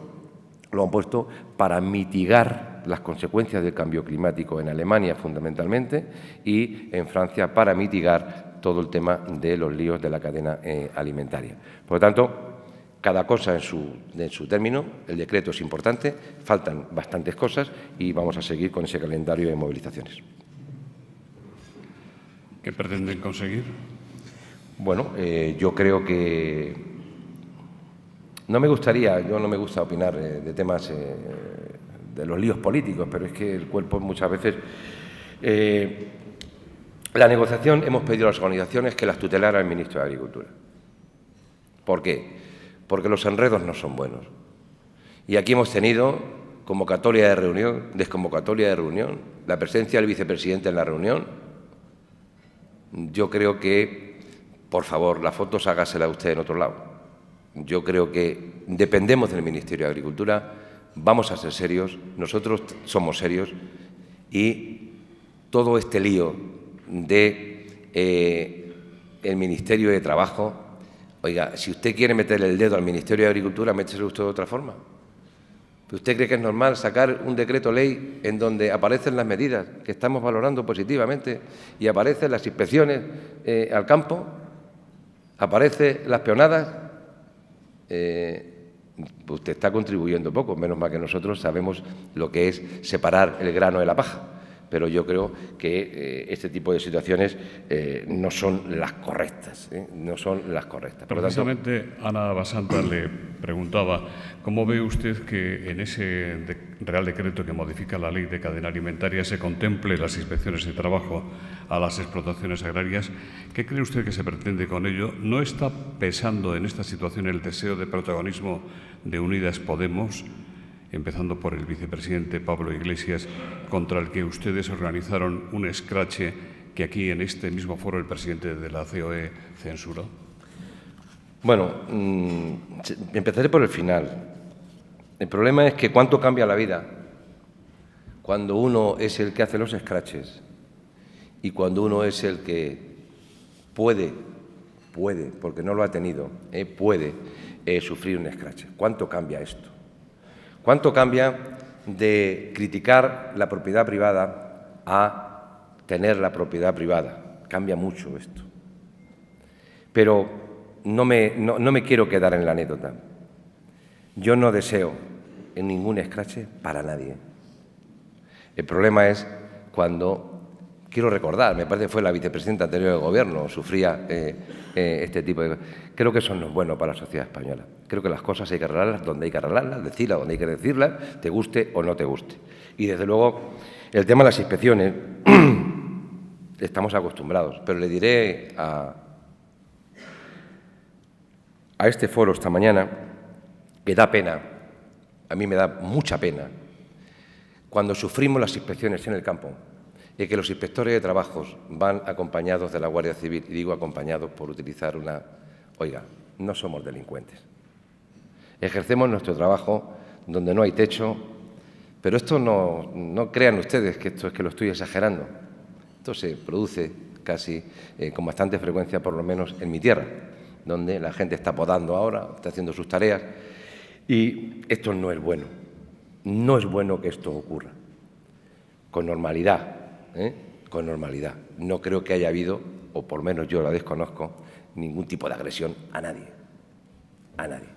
Lo han puesto para mitigar las consecuencias del cambio climático en Alemania, fundamentalmente, y en Francia para mitigar todo el tema de los líos de la cadena alimentaria. Por lo tanto, cada cosa en su término. El decreto es importante, faltan bastantes cosas y vamos a seguir con ese calendario de movilizaciones. ¿Qué pretenden conseguir? Bueno, yo creo que No me gustaría, yo no me gusta opinar de temas de los líos políticos, pero es que el cuerpo muchas veces... la negociación hemos pedido a las organizaciones que las tutelara el ministro de Agricultura. ¿Por qué? Porque los enredos no son buenos. Y aquí hemos tenido convocatoria de reunión, desconvocatoria de reunión, la presencia del vicepresidente en la reunión. Yo creo que, por favor, las fotos hágasela usted en otro lado. Yo creo que dependemos del Ministerio de Agricultura, vamos a ser serios, nosotros somos serios y todo este lío de el Ministerio de Trabajo, oiga, si usted quiere meterle el dedo al Ministerio de Agricultura, méteselo usted de otra forma. ¿Usted cree que es normal sacar un decreto ley en donde aparecen las medidas que estamos valorando positivamente y aparecen las inspecciones al campo, aparecen las peonadas? Usted está contribuyendo poco, menos mal que nosotros sabemos lo que es separar el grano de la paja, pero yo creo que este tipo de situaciones no son las correctas, no son las correctas. Por lo tanto, precisamente Ana Basanta le preguntaba cómo ve usted que en ese Real Decreto que modifica la Ley de Cadena Alimentaria se contemple las inspecciones de trabajo a las explotaciones agrarias. ¿Qué cree usted que se pretende con ello? ¿No está pesando en esta situación el deseo de protagonismo de Unidas Podemos, empezando por el vicepresidente Pablo Iglesias, contra el que ustedes organizaron un escrache que aquí en este mismo foro el presidente de la COE censuró? Bueno, empezaré por el final. El problema es que cuánto cambia la vida cuando uno es el que hace los escraches y cuando uno es el que puede, porque no lo ha tenido, puede sufrir un escrache. ¿Cuánto cambia esto? ¿Cuánto cambia de criticar la propiedad privada a tener la propiedad privada? Cambia mucho esto. Pero no me quiero quedar en la anécdota. Yo no deseo en ningún escrache para nadie. El problema es cuando, quiero recordar, me parece que fue la vicepresidenta anterior del Gobierno, sufría este tipo de cosas. Creo que eso no es bueno para la sociedad española. Creo que las cosas hay que arreglarlas donde hay que arreglarlas, decirlas donde hay que decirlas, te guste o no te guste. Y desde luego, el tema de las inspecciones, estamos acostumbrados, pero le diré a este foro esta mañana que da pena, a mí me da mucha pena, cuando sufrimos las inspecciones en el campo y que los inspectores de trabajos van acompañados de la Guardia Civil, y digo acompañados por utilizar una... Oiga, no somos delincuentes. Ejercemos nuestro trabajo donde no hay techo, pero esto no crean ustedes que esto es que lo estoy exagerando. Esto se produce casi con bastante frecuencia, por lo menos en mi tierra, donde la gente está podando ahora, está haciendo sus tareas, y esto no es bueno. No es bueno que esto ocurra. Con normalidad, con normalidad. No creo que haya habido, o por lo menos yo la desconozco, ningún tipo de agresión a nadie. A nadie.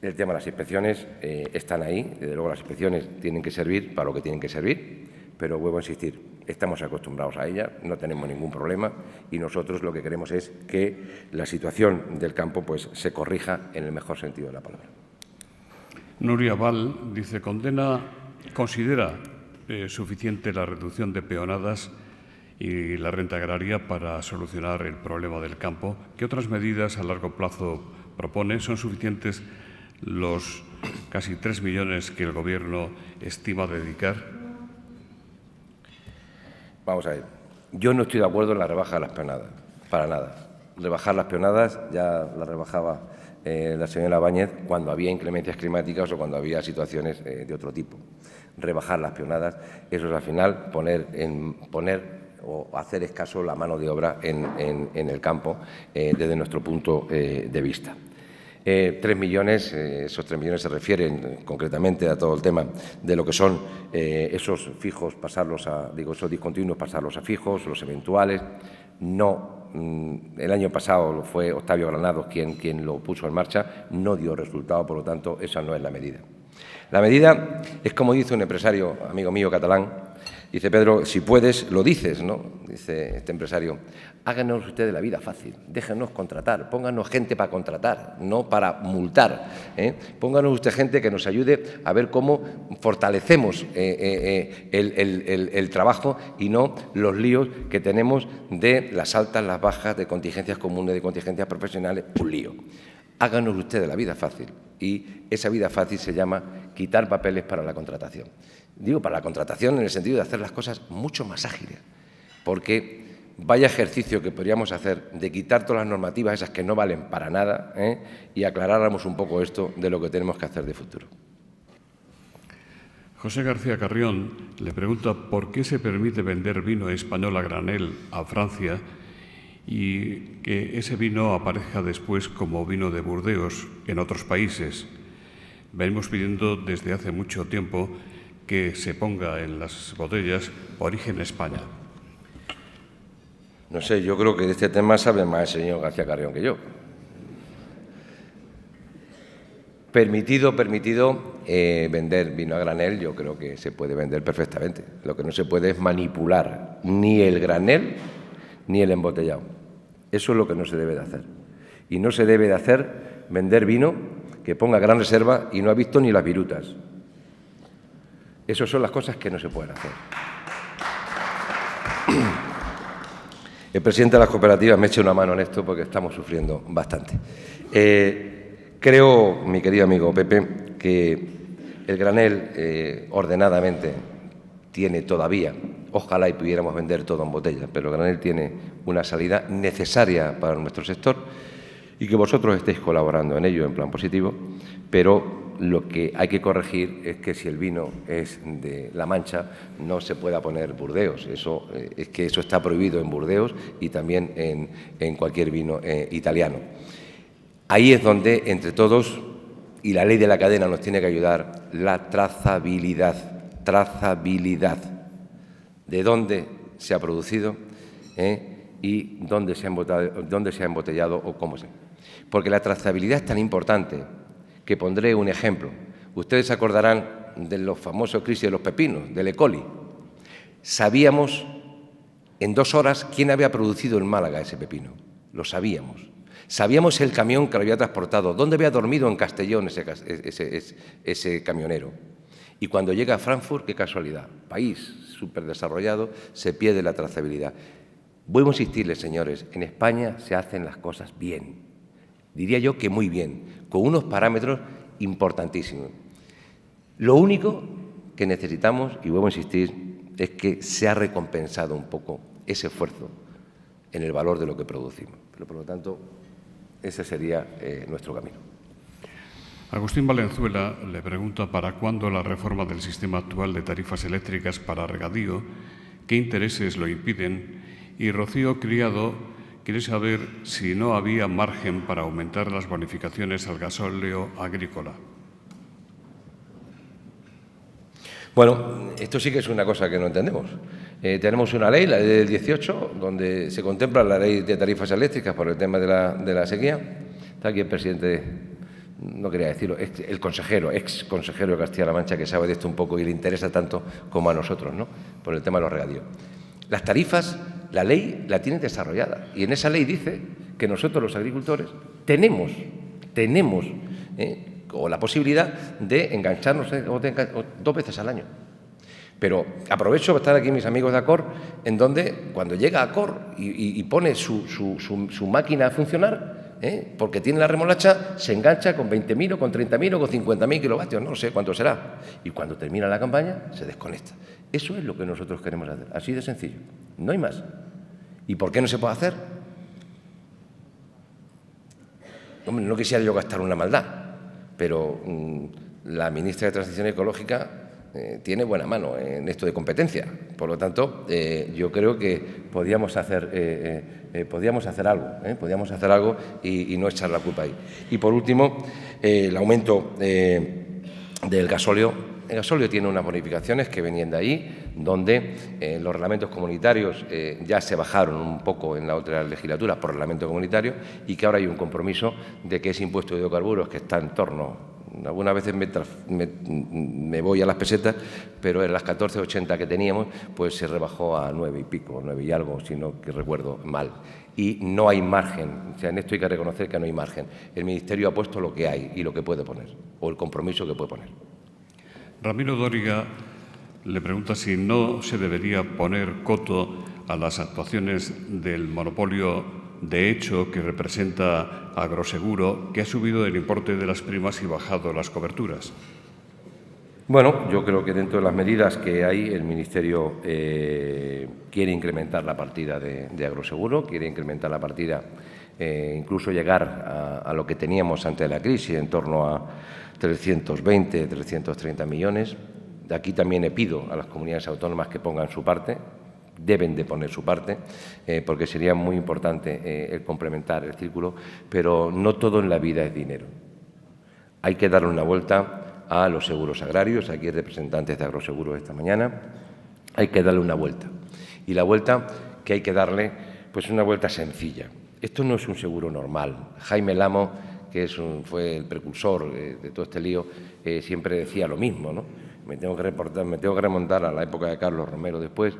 El tema de las inspecciones están ahí. Desde luego las inspecciones tienen que servir para lo que tienen que servir, pero vuelvo a insistir, estamos acostumbrados a ellas, no tenemos ningún problema y nosotros lo que queremos es que la situación del campo pues, se corrija en el mejor sentido de la palabra. Nuria Val dice, considera suficiente la reducción de peonadas y la renta agraria para solucionar el problema del campo. ¿Qué otras medidas a largo plazo propone? ¿Son suficientes los casi 3 millones que el Gobierno estima dedicar? Vamos a ver. Yo no estoy de acuerdo en la rebaja de las peonadas, para nada. Rebajar las peonadas ya las rebajaba la señora Báñez cuando había inclemencias climáticas o cuando había situaciones de otro tipo. Rebajar las peonadas, eso es al final poner o hacer escaso la mano de obra en el campo desde nuestro punto de vista. 3 millones, esos 3 millones se refieren concretamente a todo el tema de lo que son esos fijos, pasarlos a, esos discontinuos, pasarlos a fijos, los eventuales. No, el año pasado fue Octavio Granados quien lo puso en marcha, no dio resultado, por lo tanto, esa no es la medida. La medida es, como dice un empresario, amigo mío catalán, Dice Pedro, si puedes, lo dices, ¿no? Dice este empresario, háganos ustedes la vida fácil, déjenos contratar, pónganos gente para contratar, no para multar, ¿eh? Pónganos usted gente que nos ayude a ver cómo fortalecemos el trabajo y no los líos que tenemos de las altas, las bajas, de contingencias comunes, de contingencias profesionales, un lío. Háganos ustedes la vida fácil y esa vida fácil se llama quitar papeles para la contratación. Digo para la contratación en el sentido de hacer las cosas mucho más ágiles, porque vaya ejercicio que podríamos hacer de quitar todas las normativas esas que no valen para nada, y aclaráramos un poco esto de lo que tenemos que hacer de futuro. José García Carrión le pregunta por qué se permite vender vino español a granel a Francia y que ese vino aparezca después como vino de Burdeos en otros países. Venimos pidiendo desde hace mucho tiempo que se ponga en las botellas origen España. No sé, yo creo que de este tema sabe más el señor García Carrión que yo. Permitido vender vino a granel, yo creo que se puede vender perfectamente. Lo que no se puede es manipular ni el granel ni el embotellado. Eso es lo que no se debe de hacer. Y no se debe de hacer vender vino que ponga gran reserva y no ha visto ni las virutas. Esas son las cosas que no se pueden hacer. El presidente de las cooperativas me echa una mano en esto porque estamos sufriendo bastante. Creo, mi querido amigo Pepe, que el granel ordenadamente tiene todavía, ojalá y pudiéramos vender todo en botella, pero el granel tiene una salida necesaria para nuestro sector y que vosotros estéis colaborando en ello en plan positivo, pero lo que hay que corregir es que si el vino es de La Mancha no se pueda poner Burdeos. Eso está prohibido en Burdeos y también en cualquier vino italiano. Ahí es donde, entre todos, y la ley de la cadena nos tiene que ayudar, la trazabilidad. Trazabilidad. De dónde se ha producido y dónde se ha embotellado o cómo se. Porque la trazabilidad es tan importante que pondré un ejemplo. Ustedes se acordarán de los famosos crisis de los pepinos, del E. coli. Sabíamos en 2 horas quién había producido en Málaga ese pepino. Lo sabíamos. Sabíamos el camión que lo había transportado, dónde había dormido en Castellón ese camionero. Y cuando llega a Frankfurt, qué casualidad, país súper desarrollado, se pierde la trazabilidad. Vuelvo a insistirles, señores, en España se hacen las cosas bien. Diría yo que muy bien, con unos parámetros importantísimos. Lo único que necesitamos, y vuelvo a insistir, es que se ha recompensado un poco ese esfuerzo en el valor de lo que producimos. Pero, por lo tanto, ese sería nuestro camino. Agustín Valenzuela le pregunta para cuándo la reforma del sistema actual de tarifas eléctricas para regadío, qué intereses lo impiden, y Rocío Criado quiere saber si no había margen para aumentar las bonificaciones al gasóleo agrícola. Bueno, esto sí que es una cosa que no entendemos. Tenemos una ley, la ley del 18, donde se contempla la ley de tarifas eléctricas por el tema de la sequía. Está aquí el presidente, no quería decirlo, el consejero, ex consejero de Castilla-La Mancha, que sabe de esto un poco y le interesa tanto como a nosotros, ¿no? Por el tema de los regadíos. Las tarifas, la ley la tiene desarrollada y en esa ley dice que nosotros los agricultores tenemos o la posibilidad de engancharnos 2 veces al año. Pero aprovecho para estar aquí mis amigos de Acor, en donde cuando llega Acor y pone su máquina a funcionar, porque tiene la remolacha, se engancha con 20.000 o con 30.000 o con 50.000 kilovatios, no sé cuánto será. Y cuando termina la campaña, se desconecta. Eso es lo que nosotros queremos hacer, así de sencillo, no hay más. ¿Y por qué no se puede hacer? Hombre, no quisiera yo gastar una maldad, pero la ministra de Transición Ecológica tiene buena mano en esto de competencia. Por lo tanto, yo creo que podíamos hacer algo y no echar la culpa ahí. Y por último, el aumento del gasóleo. El gasóleo tiene unas bonificaciones que venían de ahí, donde los reglamentos comunitarios ya se bajaron un poco en la otra legislatura por reglamento comunitario y que ahora hay un compromiso de que ese impuesto de hidrocarburos, que está en torno Algunas veces me voy a las pesetas, pero en las 14,80 que teníamos, pues se rebajó a 9 y pico, 9 y algo, si no que recuerdo mal. Y no hay margen, o sea, en esto hay que reconocer que no hay margen. El Ministerio ha puesto lo que hay y lo que puede poner, o el compromiso que puede poner. Ramiro Dóriga le pregunta si no se debería poner coto a las actuaciones del monopolio de hecho que representa Agroseguro, que ha subido el importe de las primas y bajado las coberturas. Bueno, yo creo que dentro de las medidas que hay, el Ministerio quiere incrementar la partida de Agroseguro, quiere incrementar la partida, incluso llegar a lo que teníamos antes de la crisis, en torno a 320, 330 millones. De aquí también le pido a las comunidades autónomas que pongan su parte, deben de poner su parte, porque sería muy importante el complementar el círculo, pero no todo en la vida es dinero. Hay que darle una vuelta a los seguros agrarios, aquí hay representantes de Agroseguro esta mañana, hay que darle una vuelta. Y la vuelta que hay que darle, pues una vuelta sencilla. Esto no es un seguro normal. Jaime Lamo, que fue el precursor de todo este lío, siempre decía lo mismo, ¿no? Me tengo que remontar a la época de Carlos Romero después.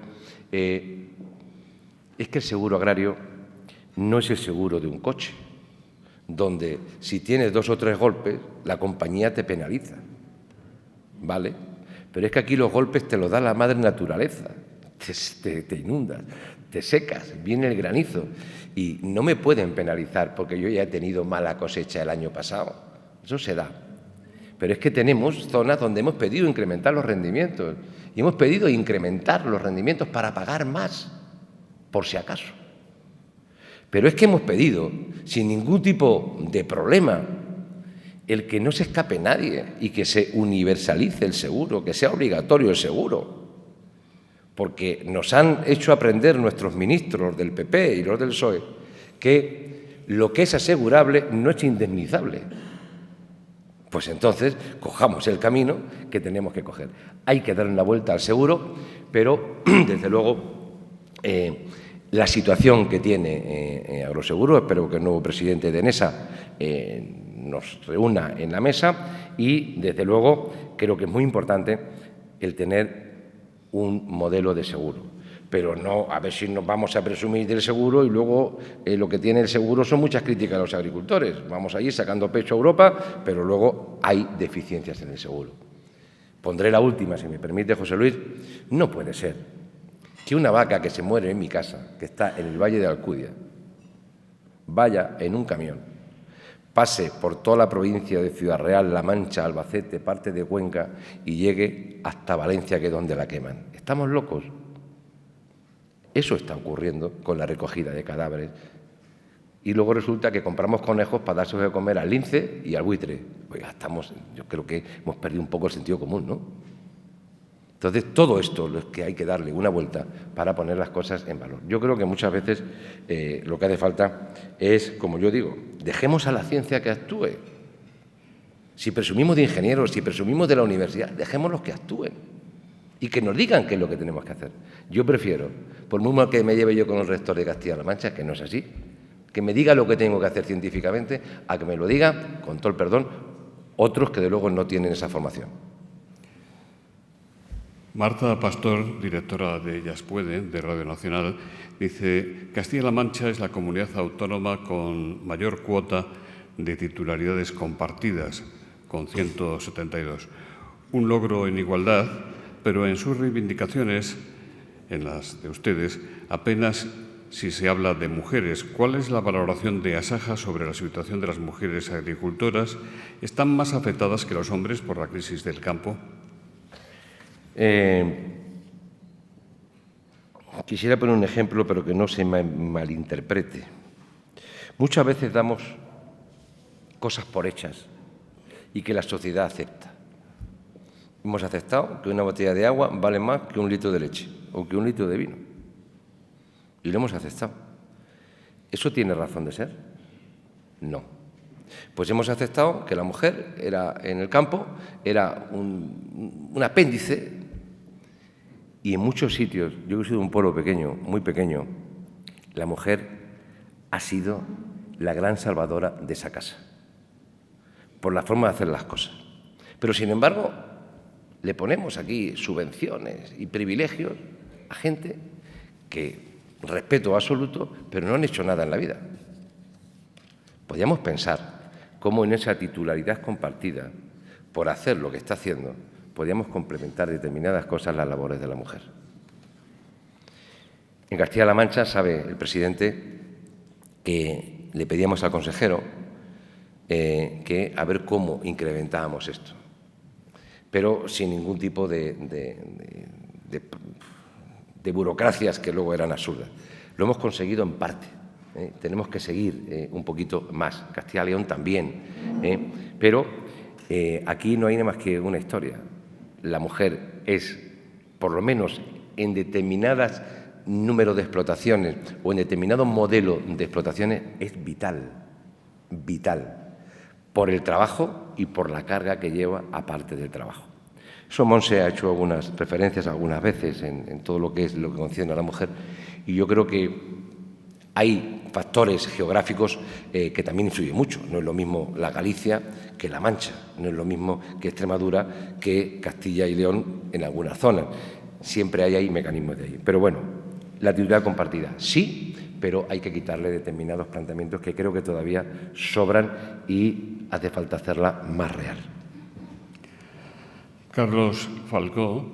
Es que el seguro agrario no es el seguro de un coche, donde si tienes 2 o 3 golpes, la compañía te penaliza, ¿vale? Pero es que aquí los golpes te los da la madre naturaleza, te inundas, te secas, viene el granizo y no me pueden penalizar porque yo ya he tenido mala cosecha el año pasado. Eso se da. Pero es que tenemos zonas donde hemos pedido incrementar los rendimientos y hemos pedido incrementar los rendimientos para pagar más, por si acaso. Pero es que hemos pedido, sin ningún tipo de problema, el que no se escape nadie y que se universalice el seguro, que sea obligatorio el seguro. Porque nos han hecho aprender nuestros ministros, los del PP y los del PSOE, que lo que es asegurable no es indemnizable. Pues entonces cojamos el camino que tenemos que coger. Hay que darle una vuelta al seguro, pero desde luego la situación que tiene Agroseguro, espero que el nuevo presidente de ENESA nos reúna en la mesa y desde luego creo que es muy importante el tener un modelo de seguro. Pero no a ver si nos vamos a presumir del seguro y luego lo que tiene el seguro son muchas críticas a los agricultores. Vamos a ir sacando pecho a Europa, pero luego hay deficiencias en el seguro. Pondré la última, si me permite, José Luis. No puede ser que una vaca que se muere en mi casa, que está en el Valle de Alcudia, vaya en un camión, pase por toda la provincia de Ciudad Real, La Mancha, Albacete, parte de Cuenca y llegue hasta Valencia, que es donde la queman. ¿Estamos locos? Eso está ocurriendo con la recogida de cadáveres. Y luego resulta que compramos conejos para dárselos de comer al lince y al buitre. Oiga, yo creo que hemos perdido un poco el sentido común, ¿no? Entonces, todo esto es que hay que darle una vuelta para poner las cosas en valor. Yo creo que muchas veces lo que hace falta es, como yo digo, dejemos a la ciencia que actúe. Si presumimos de ingenieros, si presumimos de la universidad, dejémoslos que actúen y que nos digan qué es lo que tenemos que hacer. Yo prefiero, por muy mal que me lleve yo con el rector de Castilla-La Mancha, que no es así, que me diga lo que tengo que hacer científicamente, a que me lo diga, con todo el perdón, otros que de luego no tienen esa formación. Marta Pastor, directora de Ellas Pueden, de Radio Nacional, dice: Castilla-La Mancha es la comunidad autónoma con mayor cuota de titularidades compartidas, con 172. Un logro en igualdad, pero en sus reivindicaciones, en las de ustedes, apenas si se habla de mujeres. ¿Cuál es la valoración de Asaja sobre la situación de las mujeres agricultoras? ¿Están más afectadas que los hombres por la crisis del campo? Quisiera poner un ejemplo, pero que no se malinterprete. Muchas veces damos cosas por hechas y que la sociedad acepta. Hemos aceptado que una botella de agua vale más que 1 litro de leche o que 1 litro de vino. Y lo hemos aceptado. ¿Eso tiene razón de ser? No. Pues hemos aceptado que la mujer en el campo era un apéndice y en muchos sitios, yo he sido de un pueblo pequeño, muy pequeño, la mujer ha sido la gran salvadora de esa casa. por la forma de hacer las cosas. Pero, sin embargo, le ponemos aquí subvenciones y privilegios a gente que, respeto absoluto, pero no han hecho nada en la vida. Podríamos pensar cómo en esa titularidad compartida, por hacer lo que está haciendo, podríamos complementar determinadas cosas las labores de la mujer. En Castilla-La Mancha sabe el presidente que le pedíamos al consejero que a ver cómo incrementábamos esto, pero sin ningún tipo de burocracias que luego eran absurdas. Lo hemos conseguido en parte. Tenemos que seguir un poquito más. Castilla y León también. Pero aquí no hay nada más que una historia. La mujer es, por lo menos en determinadas número de explotaciones o en determinado modelo de explotaciones, es vital, por el trabajo y por la carga que lleva aparte del trabajo. Eso Montse ha hecho algunas referencias algunas veces en todo lo que concierne a la mujer, y yo creo que hay factores geográficos que también influyen mucho. No es lo mismo la Galicia que la Mancha, no es lo mismo que Extremadura que Castilla y León en algunas zonas. Siempre hay ahí mecanismos de ahí. Pero bueno, la titularidad compartida, sí, pero hay que quitarle determinados planteamientos que creo que todavía sobran y hace falta hacerla más real. Carlos Falcó,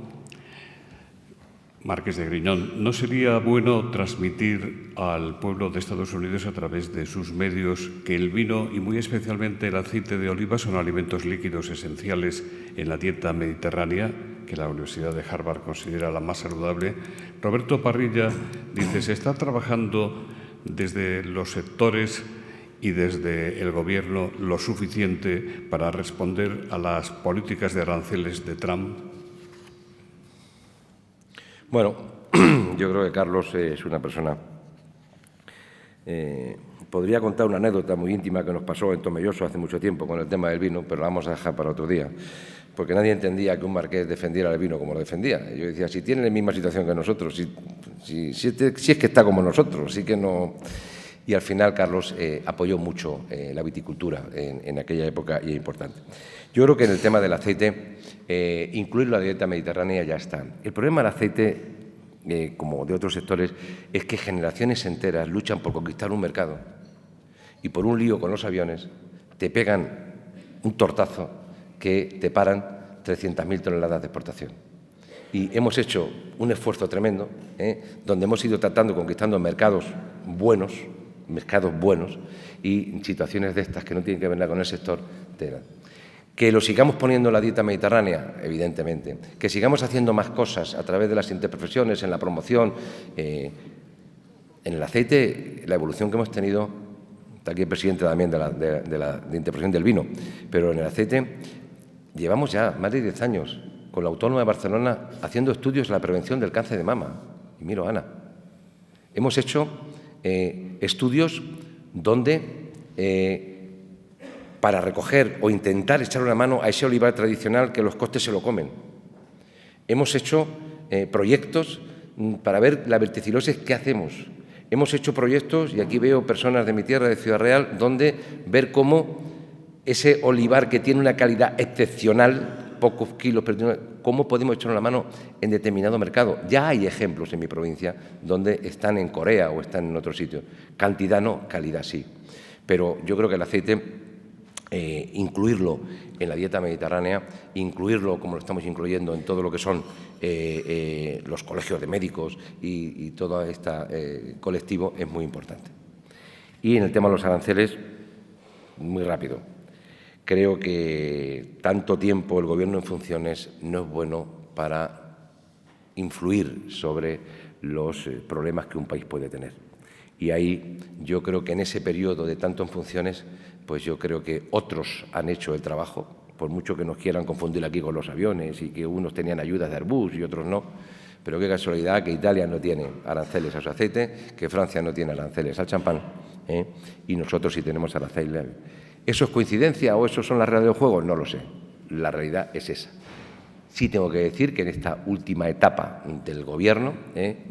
Marqués de Griñón, ¿no sería bueno transmitir al pueblo de Estados Unidos a través de sus medios que el vino y muy especialmente el aceite de oliva son alimentos líquidos esenciales en la dieta mediterránea, que la Universidad de Harvard considera la más saludable? Roberto Parrilla dice, se está trabajando desde los sectores y desde el Gobierno lo suficiente para responder a las políticas de aranceles de Trump. Bueno, yo creo que Carlos es una persona... podría contar una anécdota muy íntima que nos pasó en Tomelloso hace mucho tiempo con el tema del vino, pero la vamos a dejar para otro día, porque nadie entendía que un marqués defendiera el vino como lo defendía. Yo decía, si tiene la misma situación que nosotros, si es que está como nosotros, sí que no... Y al final Carlos apoyó mucho la viticultura en aquella época y es importante. Yo creo que en el tema del aceite, incluirlo en la dieta mediterránea ya está. El problema del aceite, como de otros sectores, es que generaciones enteras luchan por conquistar un mercado y por un lío con los aviones te pegan un tortazo que te paran 300.000 toneladas de exportación. Y hemos hecho un esfuerzo tremendo, donde hemos ido tratando, conquistando mercados buenos, y situaciones de estas que no tienen que ver nada con el sector. Que lo sigamos poniendo en la dieta mediterránea, evidentemente. Que sigamos haciendo más cosas a través de las interprofesiones, en la promoción. En el aceite, la evolución que hemos tenido, está aquí el presidente también de la interprofesión del vino, pero en el aceite llevamos ya más de 10 años con la Autónoma de Barcelona haciendo estudios de la prevención del cáncer de mama. Y miro, Ana, hemos hecho estudios donde para recoger o intentar echar una mano a ese olivar tradicional que los costes se lo comen. Hemos hecho proyectos para ver la verticilosis, ¿qué hacemos? Hemos hecho proyectos, y aquí veo personas de mi tierra, de Ciudad Real, donde ver cómo ese olivar que tiene una calidad excepcional, pocos kilos, pero cómo podemos echar una mano en determinado mercado. Ya hay ejemplos en mi provincia donde están en Corea o están en otro sitio. Cantidad no, calidad sí. Pero yo creo que el aceite, incluirlo en la dieta mediterránea, incluirlo como lo estamos incluyendo en todo lo que son los colegios de médicos y todo este colectivo, es muy importante. Y en el tema de los aranceles, muy rápido. Creo que tanto tiempo el Gobierno en funciones no es bueno para influir sobre los problemas que un país puede tener. Y ahí yo creo que en ese periodo de tanto en funciones, pues yo creo que otros han hecho el trabajo, por mucho que nos quieran confundir aquí con los aviones y que unos tenían ayudas de Airbus y otros no. Pero qué casualidad que Italia no tiene aranceles a su aceite, que Francia no tiene aranceles al champán, y nosotros sí tenemos aranceles. ¿Eso es coincidencia o eso son las reglas del juego? No lo sé. La realidad es esa. Sí tengo que decir que en esta última etapa del Gobierno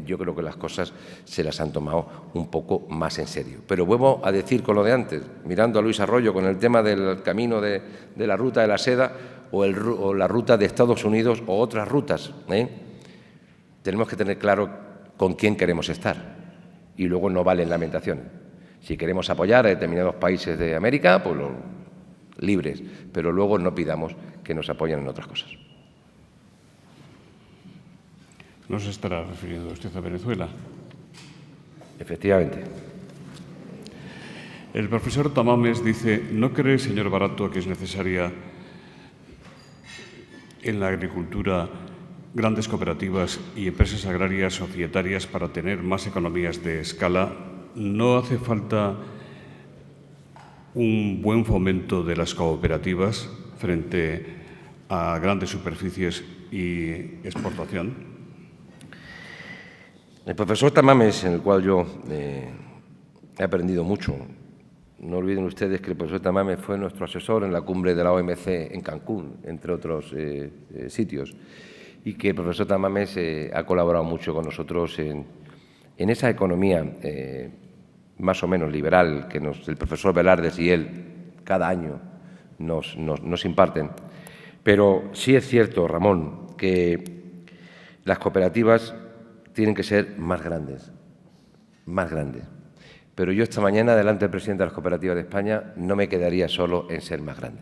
yo creo que las cosas se las han tomado un poco más en serio. Pero vuelvo a decir con lo de antes, mirando a Luis Arroyo con el tema del camino de la ruta de la seda o la ruta de Estados Unidos o otras rutas. Tenemos que tener claro con quién queremos estar y luego no valen lamentaciones. Si queremos apoyar a determinados países de América, pues libres, pero luego no pidamos que nos apoyen en otras cosas. ¿No se estará refiriendo usted a Venezuela? Efectivamente. El profesor Tamames dice, ¿no cree, señor Barato, que es necesaria en la agricultura grandes cooperativas y empresas agrarias societarias para tener más economías de escala? ¿No hace falta un buen fomento de las cooperativas frente a grandes superficies y exportación? El profesor Tamames, en el cual yo he aprendido mucho, no olviden ustedes que el profesor Tamames fue nuestro asesor en la cumbre de la OMC en Cancún, entre otros sitios, y que el profesor Tamames ha colaborado mucho con nosotros en esa economía más o menos liberal que el profesor Velardes y él cada año nos imparten. Pero sí es cierto, Ramón, que las cooperativas tienen que ser más grandes. Pero yo esta mañana, delante del presidente de las cooperativas de España, no me quedaría solo en ser más grande.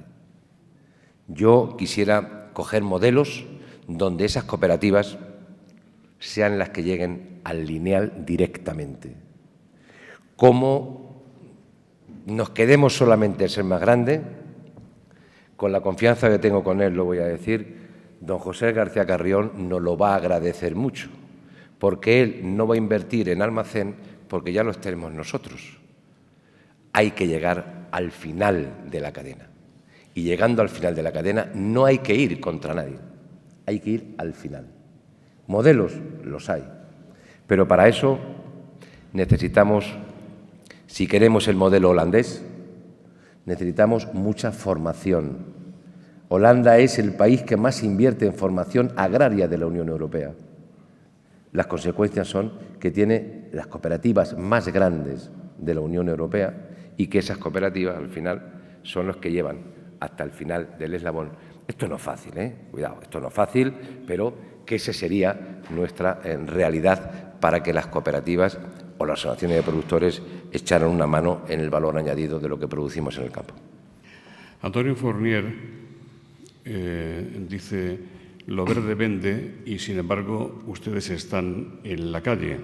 Yo quisiera coger modelos donde esas cooperativas sean las que lleguen al lineal directamente. Como nos quedemos solamente en ser más grande, con la confianza que tengo con él, lo voy a decir, don José García Carrión nos lo va a agradecer mucho, porque él no va a invertir en almacén porque ya lo tenemos nosotros. Hay que llegar al final de la cadena. Y llegando al final de la cadena no hay que ir contra nadie, hay que ir al final. Modelos los hay, pero para eso necesitamos, si queremos el modelo holandés, necesitamos mucha formación. Holanda es el país que más invierte en formación agraria de la Unión Europea. Las consecuencias son que tiene las cooperativas más grandes de la Unión Europea y que esas cooperativas, al final, son los que llevan hasta el final del eslabón. Esto no es fácil, cuidado, esto no es fácil, pero que esa sería nuestra realidad para que las cooperativas o las asociaciones de productores echaran una mano en el valor añadido de lo que producimos en el campo. Antonio Fournier dice, lo verde vende y, sin embargo, ustedes están en la calle,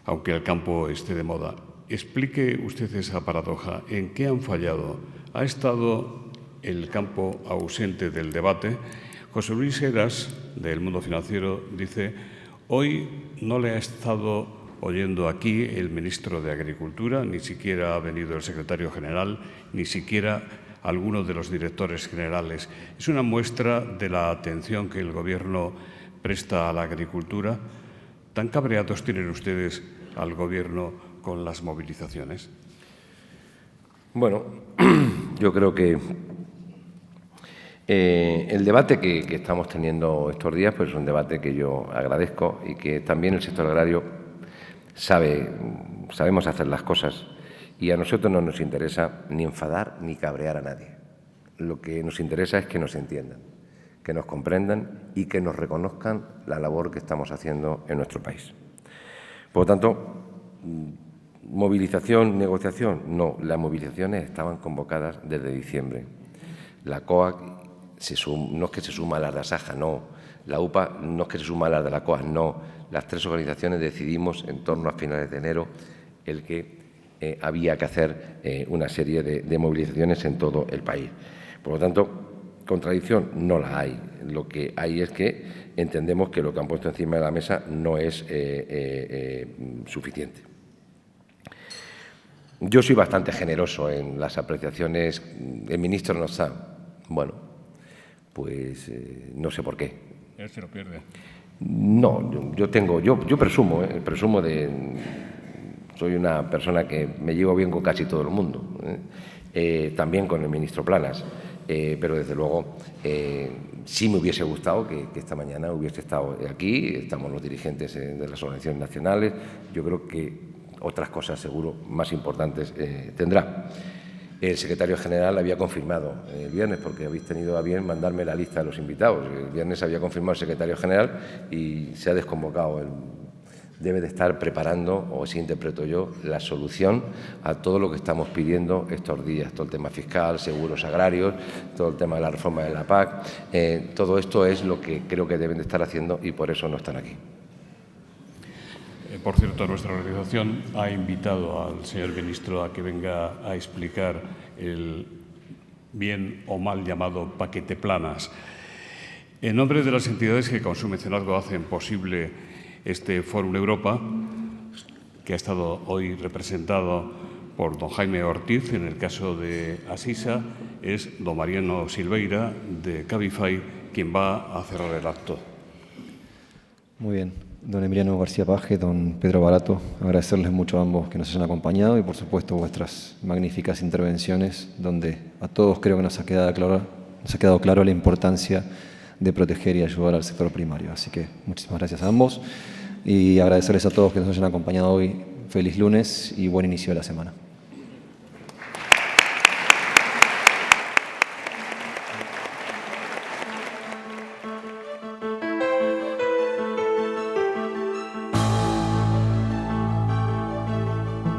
aunque el campo esté de moda. Explique usted esa paradoja. ¿En qué han fallado? ¿Ha estado el campo ausente del debate? José Luis Heras, del Mundo Financiero, dice, hoy no le ha estado oyendo aquí el ministro de Agricultura, ni siquiera ha venido el secretario general, ni siquiera algunos de los directores generales. Es una muestra de la atención que el Gobierno presta a la agricultura. ¿Tan cabreados tienen ustedes al Gobierno con las movilizaciones? Bueno, yo creo que el debate que estamos teniendo estos días pues es un debate que yo agradezco y que también el sector agrario sabemos hacer las cosas. Y a nosotros no nos interesa ni enfadar ni cabrear a nadie. Lo que nos interesa es que nos entiendan, que nos comprendan y que nos reconozcan la labor que estamos haciendo en nuestro país. Por lo tanto, movilización, negociación, no, las movilizaciones estaban convocadas desde diciembre. La COAG no es que se suma a las de Asaja, no. La UPA no es que se suma a las de la COAG, no. Las tres organizaciones decidimos en torno a finales de enero el que había que hacer una serie de movilizaciones en todo el país. Por lo tanto, contradicción no la hay. Lo que hay es que entendemos que lo que han puesto encima de la mesa no es suficiente. Yo soy bastante generoso en las apreciaciones. El ministro no está. Bueno, pues no sé por qué. Él se lo pierde. No, yo presumo de... Soy una persona que me llevo bien con casi todo el mundo, también con el ministro Planas. pero desde luego sí me hubiese gustado que esta mañana hubiese estado aquí. Estamos los dirigentes de las organizaciones nacionales. Yo creo que otras cosas seguro más importantes tendrá. El secretario general había confirmado el viernes, porque habéis tenido a bien mandarme la lista de los invitados. El viernes había confirmado el secretario general y se ha desconvocado. Debe de estar preparando, o así interpreto yo, la solución a todo lo que estamos pidiendo estos días. Todo el tema fiscal, seguros agrarios, todo el tema de la reforma de la PAC. Todo esto es lo que creo que deben de estar haciendo y por eso no están aquí. Por cierto, nuestra organización ha invitado al señor ministro a que venga a explicar el bien o mal llamado paquete Planas. En nombre de las entidades que, como su mencionado, hacen posible este Fórum Europa, que ha estado hoy representado por don Jaime Ortiz, en el caso de Asisa, es don Mariano Silveira, de Cabify, quien va a cerrar el acto. Muy bien. Don Emiliano García Paje, don Pedro Barato, agradecerles mucho a ambos que nos hayan acompañado y, por supuesto, vuestras magníficas intervenciones, donde a todos creo que nos ha quedado claro la importancia de proteger y ayudar al sector primario. Así que muchísimas gracias a ambos y agradecerles a todos que nos hayan acompañado hoy. Feliz lunes y buen inicio de la semana.